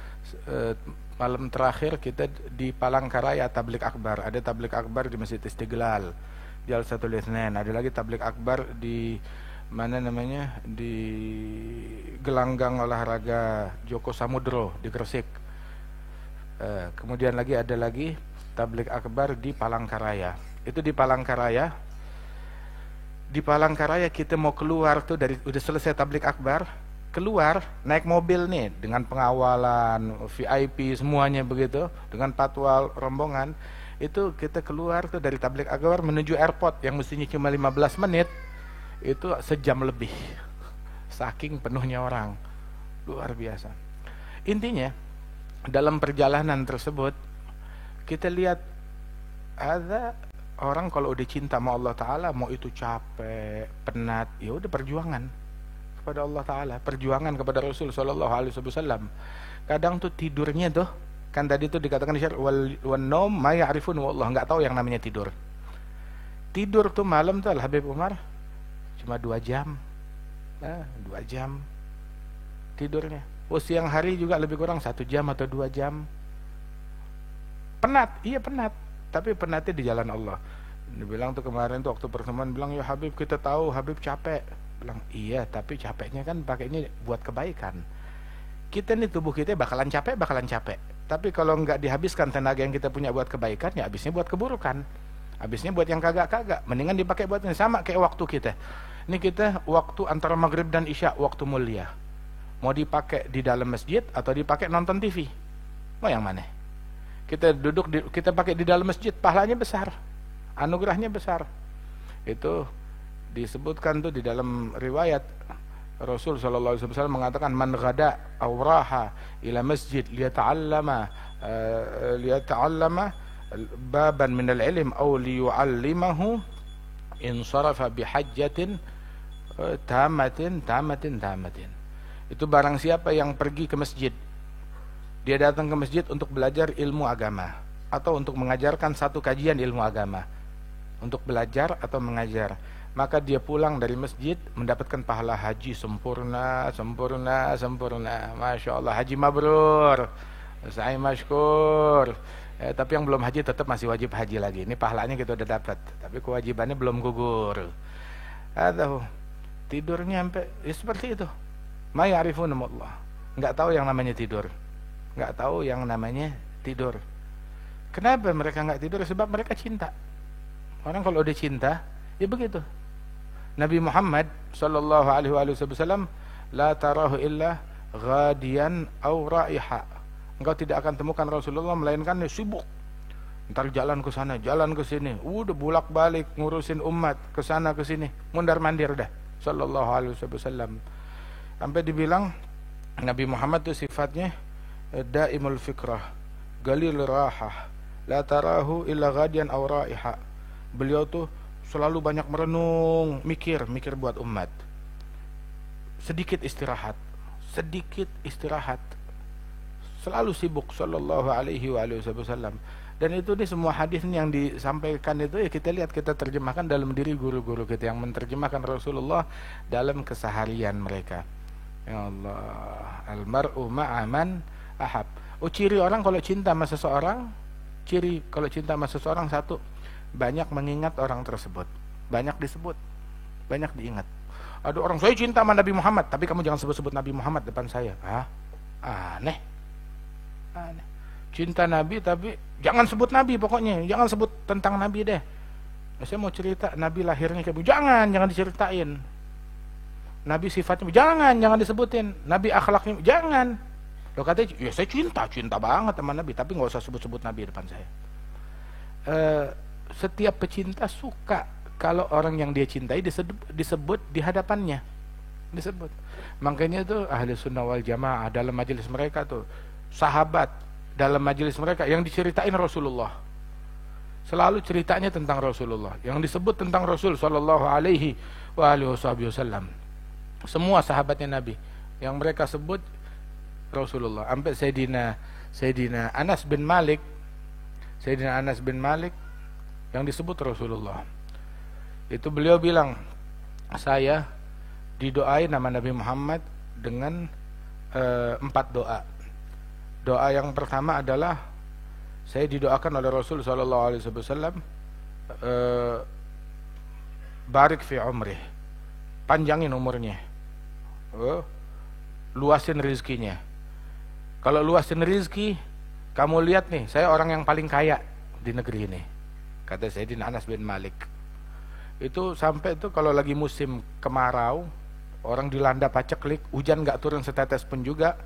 malam terakhir kita di Palangkaraya tablik akbar. Ada tablik akbar di Masjid Istiqlal Jalsatul Itsnain. Ada lagi tablik akbar di mana namanya, di gelanggang olahraga Joko Samudro di Gresik. Kemudian ada lagi tablik akbar di Palangkaraya. Itu di Palangkaraya. Di Palangkaraya kita mau keluar tuh udah selesai tablik akbar, keluar naik mobil nih dengan pengawalan VIP semuanya begitu, dengan patwal rombongan. Itu kita keluar tuh dari tablik akbar menuju airport yang mestinya cuma 15 menit, itu sejam lebih. Saking penuhnya orang. Luar biasa. Intinya dalam perjalanan tersebut kita lihat ada orang kalau udah cinta sama Allah Ta'ala, mau itu capek, penat, ya udah perjuangan kepada Allah Ta'ala, perjuangan kepada Rasul Sallallahu Alaihi Wasallam. Kadang tuh tidurnya tuh Kan tadi itu dikatakan di syair wan naum ma ya'rifun wallah, enggak tahu yang namanya tidur. Tidur tuh malam tuh Al Habib Umar cuma 2 jam. 2 jam tidurnya. Siang hari juga lebih kurang 1 jam atau 2 jam. Penat, iya penat, tapi penatnya di jalan Allah. Dia bilang tuh kemarin tuh waktu pertemuan, bilang ya Habib kita tahu Habib capek. Bilang iya, tapi capeknya kan pakainya buat kebaikan. Kita nih tubuh kita bakalan capek. Tapi kalau nggak dihabiskan tenaga yang kita punya buat kebaikan, ya habisnya buat keburukan. Habisnya buat yang kagak-kagak. Mendingan dipakai buat ini. Sama kayak waktu kita. Ini kita waktu antara maghrib dan isya, waktu mulia. Mau dipakai di dalam masjid atau dipakai nonton TV? Mau yang mana? Kita kita pakai di dalam masjid, pahalanya besar, anugerahnya besar. Itu disebutkan tuh di dalam riwayat Rasul sallallahu alaihi wasallam mengatakan man ghada aw raha ila masjid liyata'allama baban min al-ilm aw liyu'allimahu insarafa bihajjatin tamatin. Itu barang siapa yang pergi ke masjid, dia datang ke masjid untuk belajar ilmu agama atau untuk mengajarkan satu kajian ilmu agama, untuk belajar atau mengajar, maka dia pulang dari masjid mendapatkan pahala haji sempurna. Masya Allah, haji mabrur, sa'i masykur. Tapi yang belum haji tetap masih wajib haji lagi. Ini pahalanya kita udah dapat, tapi kewajibannya belum gugur. Atau tidurnya sampai seperti itu. Ma ya'rifuna Allah. Enggak tahu yang namanya tidur. Enggak tahu yang namanya tidur. Kenapa mereka enggak tidur? Sebab mereka cinta. Orang kalau udah cinta, ya begitu. Nabi Muhammad sallallahu alaihi wasallam la tarahu illa ghadiyan aw raiha. Engkau tidak akan temukan Rasulullah melainkan dia sibuk. Entar jalan ke sana, jalan ke sini, udah bolak-balik ngurusin umat ke sana ke sini, mundar-mandir dah sallallahu alaihi wasallam. Sampai dibilang Nabi Muhammad itu sifatnya daimul fikrah, galil rahah, la tarahu illa ghadiyan aw raiha. Beliau tuh selalu banyak merenung, mikir buat umat. Sedikit istirahat. Selalu sibuk sallallahu alaihi wasallam. Dan itu nih semua hadis yang disampaikan itu ya kita lihat, kita terjemahkan dalam diri guru-guru kita yang menerjemahkan Rasulullah dalam keseharian mereka. Ya Allah, almar'u ma'aman ahab. Ciri orang kalau cinta sama seseorang, satu, banyak mengingat orang tersebut, banyak disebut, banyak diingat. Ada orang, saya cinta sama Nabi Muhammad, tapi kamu jangan sebut-sebut Nabi Muhammad depan saya. Aneh. Cinta Nabi tapi jangan sebut Nabi, pokoknya jangan sebut tentang Nabi deh. Saya mau cerita Nabi lahirnya kayak begitu, jangan diceritain. Nabi sifatnya jangan disebutin. Nabi akhlaknya jangan. Lo katanya, ya saya cinta banget sama Nabi, tapi nggak usah sebut-sebut Nabi depan saya. Setiap pecinta suka kalau orang yang dia cintai disebut di hadapannya, disebut. Makanya tuh ahli sunnah wal jamaah dalam majelis mereka tuh, sahabat dalam majelis mereka yang diceritain Rasulullah, selalu ceritanya tentang Rasulullah, yang disebut tentang Rasul sallallahu alaihi wasallam. Semua sahabatnya Nabi yang mereka sebut Rasulullah. Sampai Sayyidina Anas bin Malik yang disebut Rasulullah. Itu beliau bilang, saya didoain nama Nabi Muhammad dengan 4 doa. Doa yang pertama adalah saya didoakan oleh Rasul sallallahu alaihi wasallam, barik fi umrih, panjangin umurnya, luasin rezekinya. Kalau luasin rezeki, kamu lihat nih, saya orang yang paling kaya di negeri ini, kata Sayyidina Anas bin Malik. Itu sampai itu kalau lagi musim kemarau, orang dilanda paceklik, hujan gak turun setetes pun juga,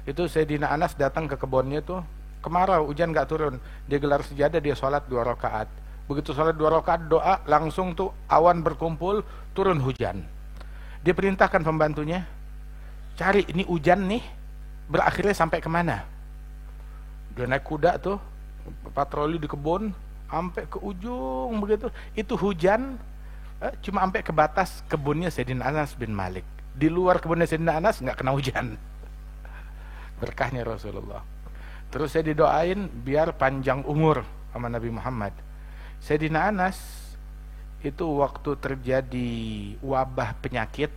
itu Sayyidina Anas datang ke kebunnya tuh, kemarau, hujan gak turun, dia gelar sejadah, dia sholat 2 rakaat. Begitu sholat 2 rakaat, doa, langsung tuh awan berkumpul, turun hujan. Dia perintahkan pembantunya, cari ini hujan nih, berakhirnya sampai kemana. Dia naik kuda tuh, patroli di kebun, sampai ke ujung begitu. Itu hujan cuma sampai ke batas kebunnya Sayyidina Anas bin Malik. Di luar kebunnya Sayyidina Anas nggak kena hujan. Berkahnya Rasulullah. Terus saya didoain biar panjang umur sama Nabi Muhammad. Sayyidina Anas itu waktu terjadi wabah penyakit,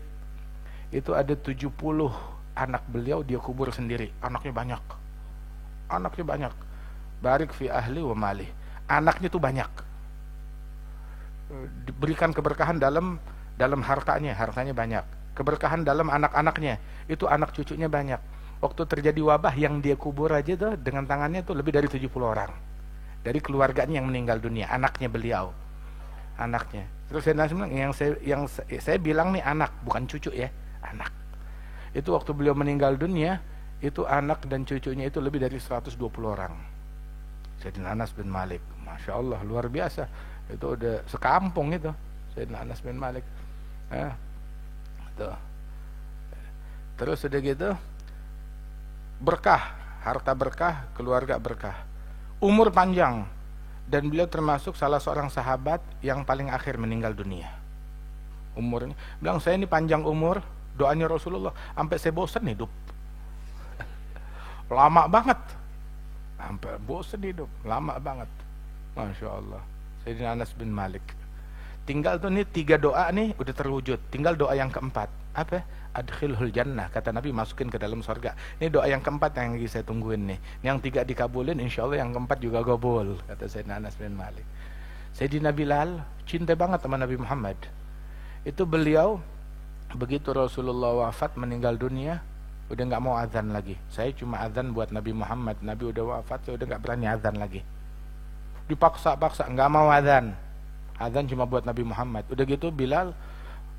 itu ada 70 anak beliau dia kubur sendiri. Anaknya banyak. Barik fi ahli wa mali. Anaknya tuh banyak. Diberikan keberkahan dalam hartanya banyak. Keberkahan dalam anak-anaknya, itu anak cucunya banyak. Waktu terjadi wabah yang dia kubur aja tuh dengan tangannya tuh lebih dari 70 orang. Dari keluarganya yang meninggal dunia, anaknya beliau. Anaknya. Terus saya bilang nih anak, bukan cucu ya, anak. Itu waktu beliau meninggal dunia, itu anak dan cucunya itu lebih dari 120 orang. Sayyidina Anas bin Malik, Masya Allah, luar biasa. Itu udah sekampung itu, Sayyidina Anas bin Malik. Tuh. Terus udah gitu, berkah, harta berkah, keluarga berkah, umur panjang, dan beliau termasuk salah seorang sahabat yang paling akhir meninggal dunia. Umurnya, bilang saya ini panjang umur, doanya Rasulullah, sampai saya bosan hidup. Lama banget, sampai bosan hidup, lama banget. Masya Allah. Sayyidina Anas bin Malik. Tinggal tuh nih 3 doa nih udah terwujud. Tinggal doa yang keempat. Apa? Adkhilhul jannah. Kata Nabi, masukin ke dalam surga. Ini doa yang keempat yang lagi saya tungguin nih. Yang 3 dikabulin, insya Allah yang keempat juga kabul. Kata Sayyidina Anas bin Malik. Sayyidina Bilal cinta banget sama Nabi Muhammad. Itu beliau begitu Rasulullah wafat meninggal dunia, udah nggak mau azan lagi. Saya cuma azan buat Nabi Muhammad. Nabi udah wafat, saya udah nggak berani azan lagi. Dipaksa-paksa nggak mau azan. Azan cuma buat Nabi Muhammad. Udah gitu Bilal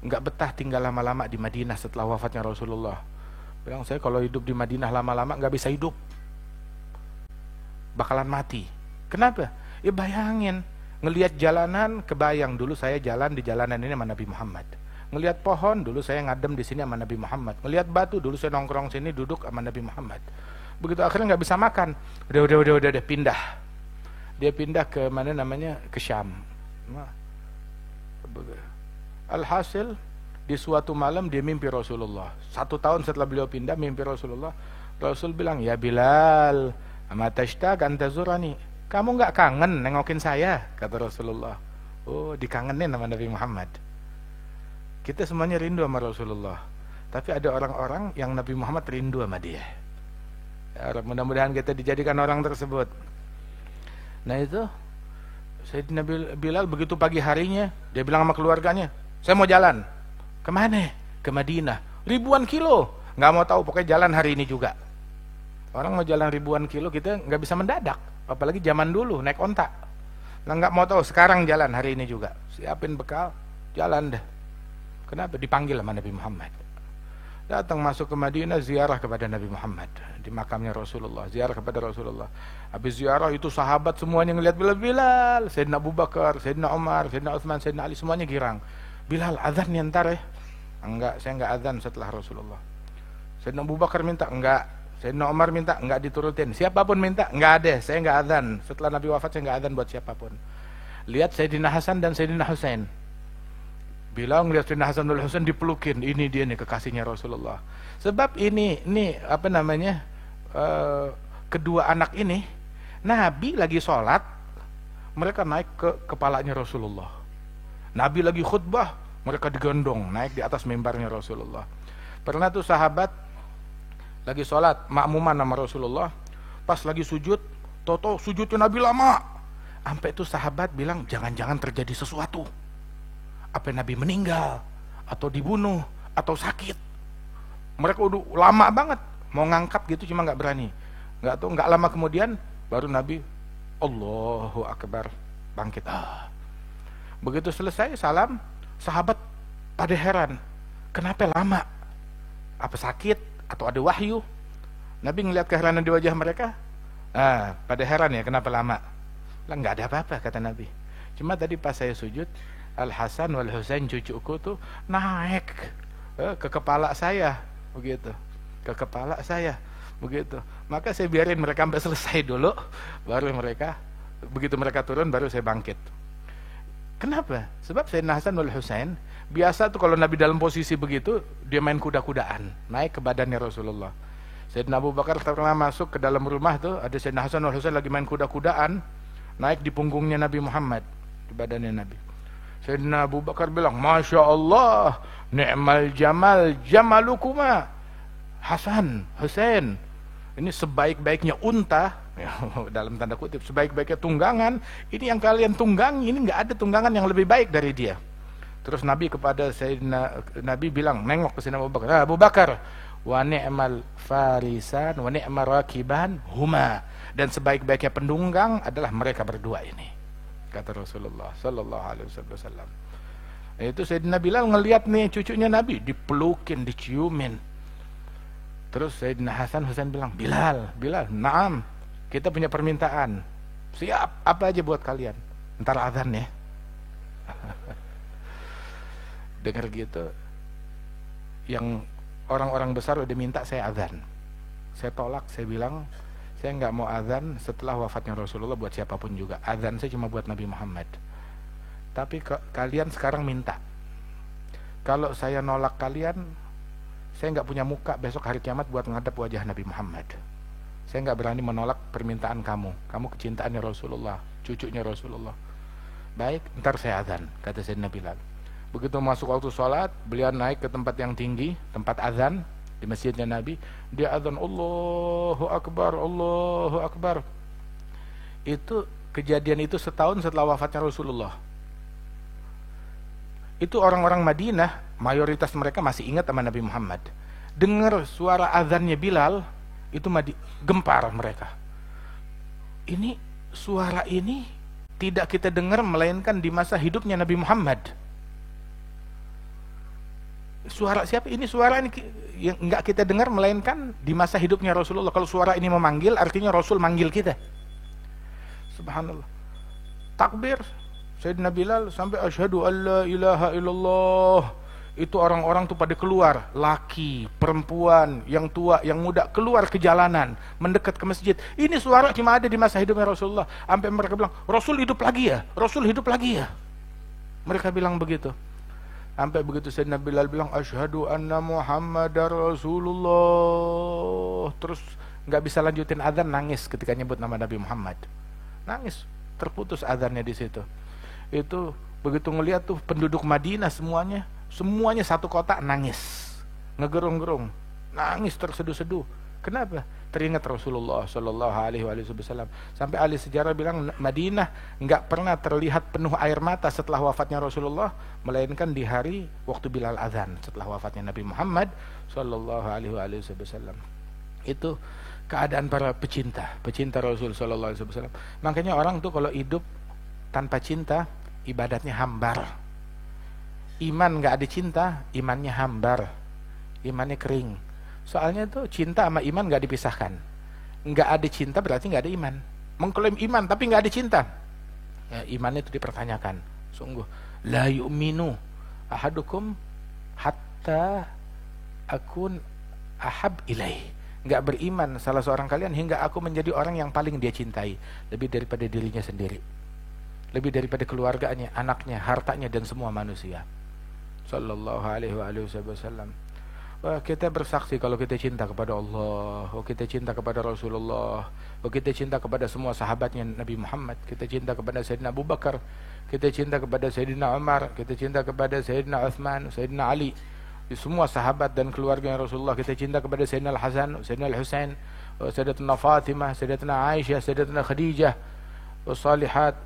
nggak betah tinggal lama-lama di Madinah setelah wafatnya Rasulullah. Bilang, saya kalau hidup di Madinah lama-lama nggak bisa hidup, bakalan mati. Kenapa? Ya bayangin, ngelihat jalanan, kebayang dulu saya jalan di jalanan ini sama Nabi Muhammad. Ngelihat pohon, dulu saya ngadem di sini sama Nabi Muhammad. Ngelihat batu, dulu saya nongkrong sini duduk sama Nabi Muhammad. Begitu akhirnya nggak bisa makan, udah pindah. Dia pindah ke mana namanya, ke Syam. Alhasil di suatu malam dia mimpi Rasulullah. 1 tahun setelah beliau pindah, mimpi Rasulullah. Rasul bilang, ya Bilal, ama tashtaq an tazurani, kamu nggak kangen nengokin saya? Kata Rasulullah. Oh, dikangenin sama Nabi Muhammad. Kita semuanya rindu sama Rasulullah, tapi ada orang-orang yang Nabi Muhammad rindu sama dia. Ya, mudah-mudahan kita dijadikan orang tersebut. Nah itu Sayyidina Bilal begitu pagi harinya, dia bilang sama keluarganya, saya mau jalan. Kemana? Ke Madinah. Ribuan kilo. Nggak mau tahu, pokoknya jalan hari ini juga. Orang mau jalan ribuan kilo, kita nggak bisa mendadak. Apalagi zaman dulu, naik onta. Nah nggak mau tahu, sekarang jalan hari ini juga. Siapin bekal, jalan deh. Kenapa? Dipanggil sama Nabi Muhammad. Datang masuk ke Madinah, ziarah kepada Nabi Muhammad di makamnya Rasulullah, ziarah kepada Rasulullah. Habis ziarah itu sahabat semuanya ngelihat Bilal, Sayyidina Abu Bakar, Sayyidina Umar, Sayyidina Utsman, Sayyidina Ali, semuanya girang. Bilal, azan nih ntar ya. Enggak, saya enggak azan setelah Rasulullah. Sayyidina Abu Bakar minta, enggak. Sayyidina Umar minta, enggak diturutin. Siapapun minta, enggak ada, saya enggak azan. Setelah Nabi wafat saya enggak azan buat siapapun. Lihat Sayyidina Hasan dan Sayyidina Husain. Bilang lihat Sayyidina Hasan dan Husain dipelukin, ini dia nih kekasihnya Rasulullah. Sebab ini apa namanya, kedua anak ini, Nabi lagi sholat, mereka naik ke kepalanya Rasulullah. Nabi lagi khutbah, mereka digendong naik di atas mimbarnya Rasulullah. Pernah tuh sahabat lagi sholat makmuman sama Rasulullah, pas lagi sujud, toto sujudnya Nabi lama, sampai tuh sahabat bilang jangan-jangan terjadi sesuatu. Apa Nabi meninggal atau dibunuh atau sakit. Mereka udah lama banget mau ngangkat gitu, cuma nggak berani. Nggak lama kemudian baru Nabi Allahu Akbar bangkit. Begitu selesai salam, sahabat pada heran, kenapa lama? Apa sakit atau ada wahyu? Nabi ngelihat keheranan di wajah mereka, pada heran ya kenapa lama? Lah nggak ada apa-apa kata Nabi. Cuma tadi pas saya sujud, Al Hasan wal Husain cucuku tuh naik ke kepala saya, begitu, ke kepala saya, begitu. Maka saya biarin mereka sampai selesai dulu, baru mereka, begitu mereka turun baru saya bangkit. Kenapa? Sebab Sayyidina Hasan wal Husain biasa tuh kalau Nabi dalam posisi begitu dia main kuda-kudaan, naik ke badannya Rasulullah. Sayyidina Abu Bakar pernah masuk ke dalam rumah tuh, ada Sayyidina Hasan wal Husain lagi main kuda-kudaan, naik di punggungnya Nabi Muhammad, di badannya Nabi. Sayyidina Abu Bakar bilang, Masya Allah, ni'mal jamal jamalukuma. Hasan, Husain, ini sebaik-baiknya unta, dalam tanda kutip, sebaik-baiknya tunggangan, ini yang kalian tunggangi, ini nggak ada tunggangan yang lebih baik dari dia. Terus Nabi kepada Sayyidina, Nabi bilang, nengok ke Sayyidina Abu Bakar, Abu Bakar, wa ni'mal farisan wa ni'mal rakiban huma, dan sebaik-baiknya penunggang adalah mereka berdua ini, kata Rasulullah sallallahu alaihi wasallam. Itu Sayyidina Bilal ngelihat nih cucunya Nabi dipelukin, diciumin. Terus Sayyidina Hasan Husain bilang, Bilal, naam, kita punya permintaan, siap, apa aja buat kalian, ntar azan ya. Dengar gitu, yang orang-orang besar udah minta saya azan, saya tolak, saya bilang saya nggak mau azan setelah wafatnya Rasulullah buat siapapun juga, azan saya cuma buat Nabi Muhammad. Tapi kalian sekarang minta, kalau saya nolak kalian, saya nggak punya muka besok hari kiamat buat ngadap wajah Nabi Muhammad. Saya nggak berani menolak permintaan kamu kecintaannya Rasulullah, cucunya Rasulullah. Baik, ntar saya azan, kata Sayyidina Bilal. Begitu masuk waktu sholat, beliau naik ke tempat yang tinggi, tempat azan di masjidnya Nabi. Dia azan, Allahu Akbar, Allahu Akbar. Itu kejadian itu setahun setelah wafatnya Rasulullah. Itu orang-orang Madinah, mayoritas mereka masih ingat sama Nabi Muhammad. Dengar suara azannya Bilal, itu gempar mereka. Ini suara ini tidak kita dengar melainkan di masa hidupnya Nabi Muhammad. Suara siapa ini? Suara ini yang enggak kita dengar melainkan di masa hidupnya Rasulullah. Kalau suara ini memanggil, artinya Rasul manggil kita. Subhanallah. Takbir Sayyidina Bilal sampai asyhadu alla ilaha illallah. Itu orang-orang tuh pada keluar, laki, perempuan, yang tua, yang muda, keluar ke jalanan, mendekat ke masjid. Ini suara cuma ada di masa hidupnya Rasulullah. Sampai mereka bilang, Rasul hidup lagi ya? Rasul hidup lagi ya? Mereka bilang begitu. Sampai begitu Sayyidina Bilal bilang, asyhadu anna Muhammadar Rasulullah. Terus nggak bisa lanjutin azan, nangis ketika nyebut nama Nabi Muhammad. Nangis, terputus azannya di situ. Itu begitu ngelihat tuh penduduk Madinah semuanya satu kota nangis, ngegerung-gerung, nangis terseduh-seduh. Kenapa? Teringat Rasulullah Shallallahu Alaihi Wasallam. Sampai ahli sejarah bilang Madinah nggak pernah terlihat penuh air mata setelah wafatnya Rasulullah, melainkan di hari waktu Bilal azan setelah wafatnya Nabi Muhammad Shallallahu Alaihi Wasallam. Itu keadaan para pecinta Rasul Shallallahu Alaihi Wasallam. Makanya orang tuh kalau hidup tanpa cinta, ibadatnya hambar. Iman nggak ada cinta, imannya hambar, imannya kering. Soalnya tuh cinta sama iman nggak dipisahkan. Nggak ada cinta berarti nggak ada iman. Mengklaim iman tapi nggak ada cinta, ya, imannya itu dipertanyakan. Sungguh, la yu'minu ahadukum hatta akun ahab ilaih. Nggak beriman salah seorang kalian hingga aku menjadi orang yang paling dia cintai, lebih daripada dirinya sendiri, lebih daripada keluarganya, anaknya, hartanya, dan semua manusia. Sallallahu alaihi wasallam. Wah, kita bersaksi kalau kita cinta kepada Allah, kita cinta kepada Rasulullah, kita cinta kepada semua sahabatnya Nabi Muhammad, kita cinta kepada Sayyidina Abu Bakar, kita cinta kepada Sayyidina Umar, kita cinta kepada Sayyidina Uthman, Sayyidina Ali, semua sahabat dan keluarga Rasulullah. Kita cinta kepada Sayyidina Al-Hasan, Sayyidina Al-Husain, Sayyidatuna Fatimah, Sayyidatuna Aisyah, Sayyidatuna Khadijah, was-salihat,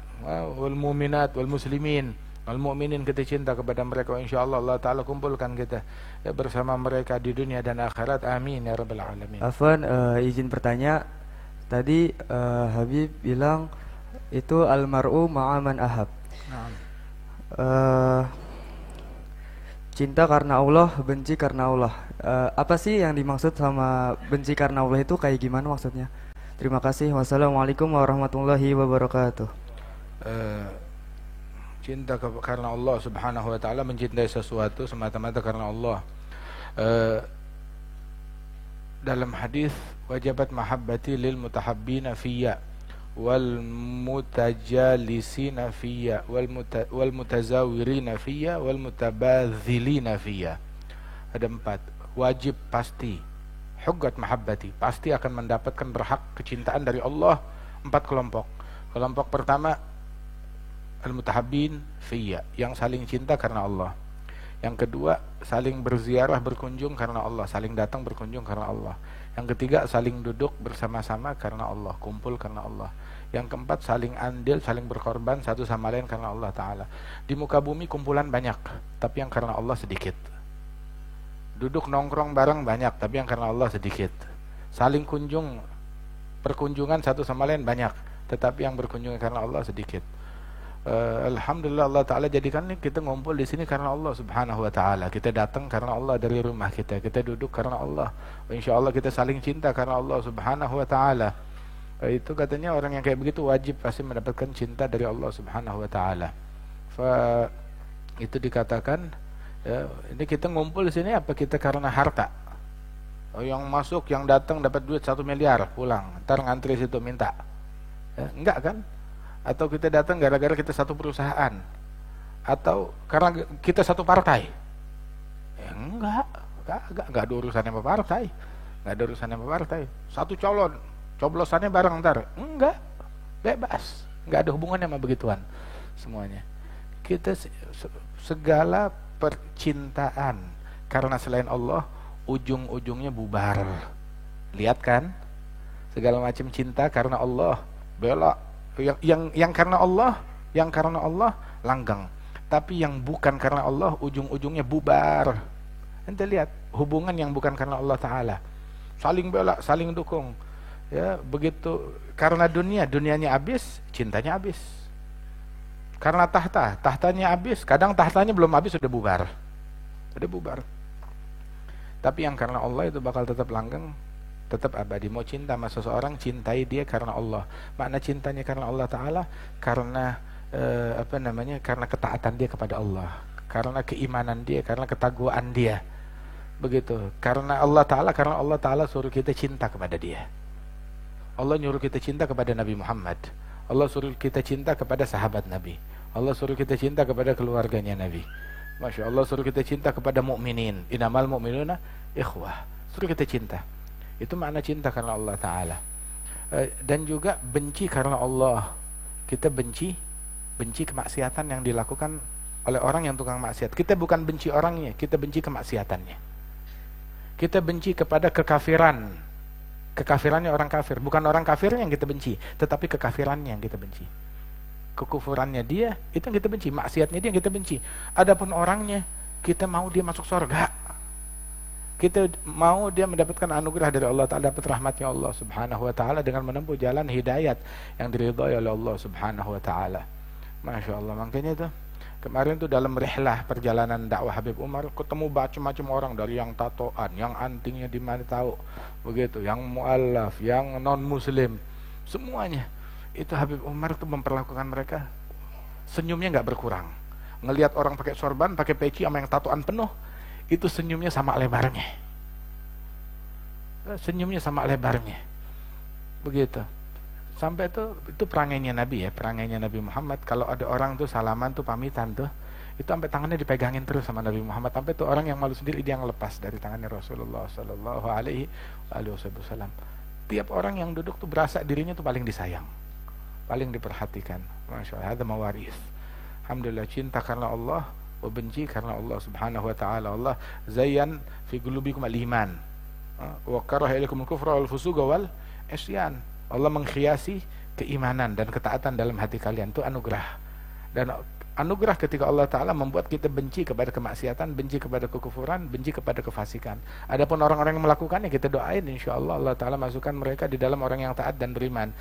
wal mu'minat wal muslimin wal mu'minin. Kita cinta kepada mereka, insyaallah Allah Ta'ala kumpulkan kita bersama mereka di dunia dan akhirat, amin ya rabbal alamin. Afwan, izin bertanya, tadi Habib bilang itu almar'u ma'aman ahab. Cinta karena Allah, benci karena Allah. Apa sih yang dimaksud sama benci karena Allah itu, kayak gimana maksudnya? Terima kasih. Wassalamualaikum warahmatullahi wabarakatuh. Cinta karena Allah subhanahu wa ta'ala, mencintai sesuatu semata-mata karena Allah. Dalam hadis, wajabat mahabbati lil mutahabbina fiyya wal mutajalisina fiyya wal mutazawirina fiyya wal mutabadzilina fiyya. Ada 4, wajib pasti huggat mahabbati, pasti akan mendapatkan berhak kecintaan dari Allah. 4 kelompok. Kelompok pertama, al-mutahabbin fiyya, yang saling cinta karena Allah. Yang kedua, saling berziarah, berkunjung karena Allah, saling datang berkunjung karena Allah. Yang ketiga, saling duduk bersama-sama karena Allah, kumpul karena Allah. Yang keempat, saling andil, saling berkorban satu sama lain karena Allah Ta'ala. Di muka bumi kumpulan banyak, tapi yang karena Allah sedikit. Duduk nongkrong bareng banyak, tapi yang karena Allah sedikit. Saling perkunjungan satu sama lain banyak, tetapi yang berkunjung karena Allah sedikit. Alhamdulillah Allah Ta'ala jadikan kita ngumpul di sini karena Allah Subhanahu Wa Ta'ala. Kita datang karena Allah dari rumah kita duduk karena Allah. Insya Allah kita saling cinta karena Allah Subhanahu Wa Ta'ala. Itu katanya orang yang kayak begitu wajib pasti mendapatkan cinta dari Allah Subhanahu Wa Ta'ala. Itu dikatakan, ya, ini kita ngumpul di sini apa kita karena harta? Yang masuk, yang datang dapat duit 1 miliar pulang, ntar ngantri situ minta, ya, enggak kan? Atau kita datang gara-gara kita satu perusahaan, atau karena kita satu partai? Ya, enggak ada urusannya sama partai, enggak ada urusannya sama partai. Satu calon, coblosannya bareng ntar, enggak, bebas, enggak ada hubungannya sama begituan semuanya. Kita segala percintaan karena selain Allah ujung-ujungnya bubar. Lihat kan, segala macam cinta karena Allah belok. Yang karena Allah langgeng, tapi yang bukan karena Allah ujung-ujungnya bubar. Ente lihat hubungan yang bukan karena Allah Ta'ala, saling bela, saling dukung, ya begitu. Karena dunianya habis, cintanya habis. Karena tahtanya habis, kadang tahtanya belum habis sudah bubar. Tapi yang karena Allah itu bakal tetap langgeng, tetap abadi. Mau cinta sama seseorang, cintai dia karena Allah. Makna cintanya karena Allah Ta'ala, karena karena ketaatan dia kepada Allah, karena keimanan dia, karena ketakwaan dia. Begitu. Karena Allah Ta'ala suruh kita cinta kepada dia. Allah nyuruh kita cinta kepada Nabi Muhammad. Allah suruh kita cinta kepada sahabat Nabi. Allah suruh kita cinta kepada keluarganya Nabi. Masya Allah, suruh kita cinta kepada mukminin. Innamal mu'minuna ikhwah. Suruh kita cinta. Itu makna cinta karena Allah Ta'ala. Dan juga benci karena Allah. Kita benci kemaksiatan yang dilakukan oleh orang yang tukang maksiat. Kita bukan benci orangnya, kita benci kemaksiatannya. Kita benci kepada kekafirannya orang kafir. Bukan orang kafirnya yang kita benci, tetapi kekafirannya yang kita benci. Kekufurannya dia, itu yang kita benci. Maksiatnya dia yang kita benci. Adapun orangnya, kita mau dia masuk surga. Kita mau dia mendapatkan anugerah dari Allah Ta'ala, dapat rahmatnya Allah Subhanahu Wa Ta'ala dengan menempuh jalan hidayat yang diridhai oleh Allah Subhanahu Wa Ta'ala. Masya Allah. Makanya itu kemarin tuh dalam rihlah perjalanan dakwah Habib Umar, ketemu macam-macam orang, dari yang tatoan, yang antingnya di mana tahu, begitu, yang mu'allaf, yang non muslim, semuanya. Itu Habib Umar tuh memperlakukan mereka, senyumnya nggak berkurang. Ngelihat orang pakai sorban, pakai peci sama yang tatoan penuh, itu senyumnya sama lebarnya. Begitu. Sampai itu perangainya Nabi ya, perangainya Nabi Muhammad. Kalau ada orang tuh salaman tuh pamitan tuh, itu sampai tangannya dipegangin terus sama Nabi Muhammad, sampai tuh orang yang malu sendiri dia yang lepas dari tangannya Rasulullah Sallallahu Alaihi Wasallam. Tiap orang yang duduk tuh berasa dirinya tuh paling disayang, paling diperhatikan. Masya Allah, ada mawaris. Alhamdulillah, cinta karena Allah, benci karena Allah Subhanahu Wa Ta'ala. Allah zayyan fi qulubikum al-iman wa karaha ilaikum al-kufra wal fusuqa wal isyan. Allah menghiasi keimanan dan ketaatan dalam hati kalian, itu anugerah. Dan anugerah ketika Allah Ta'ala membuat kita benci kepada kemaksiatan, benci kepada kekufuran, benci kepada kefasikan. Adapun orang-orang yang melakukannya, kita doain insya Allah Allah Ta'ala masukkan mereka di dalam orang yang taat dan beriman.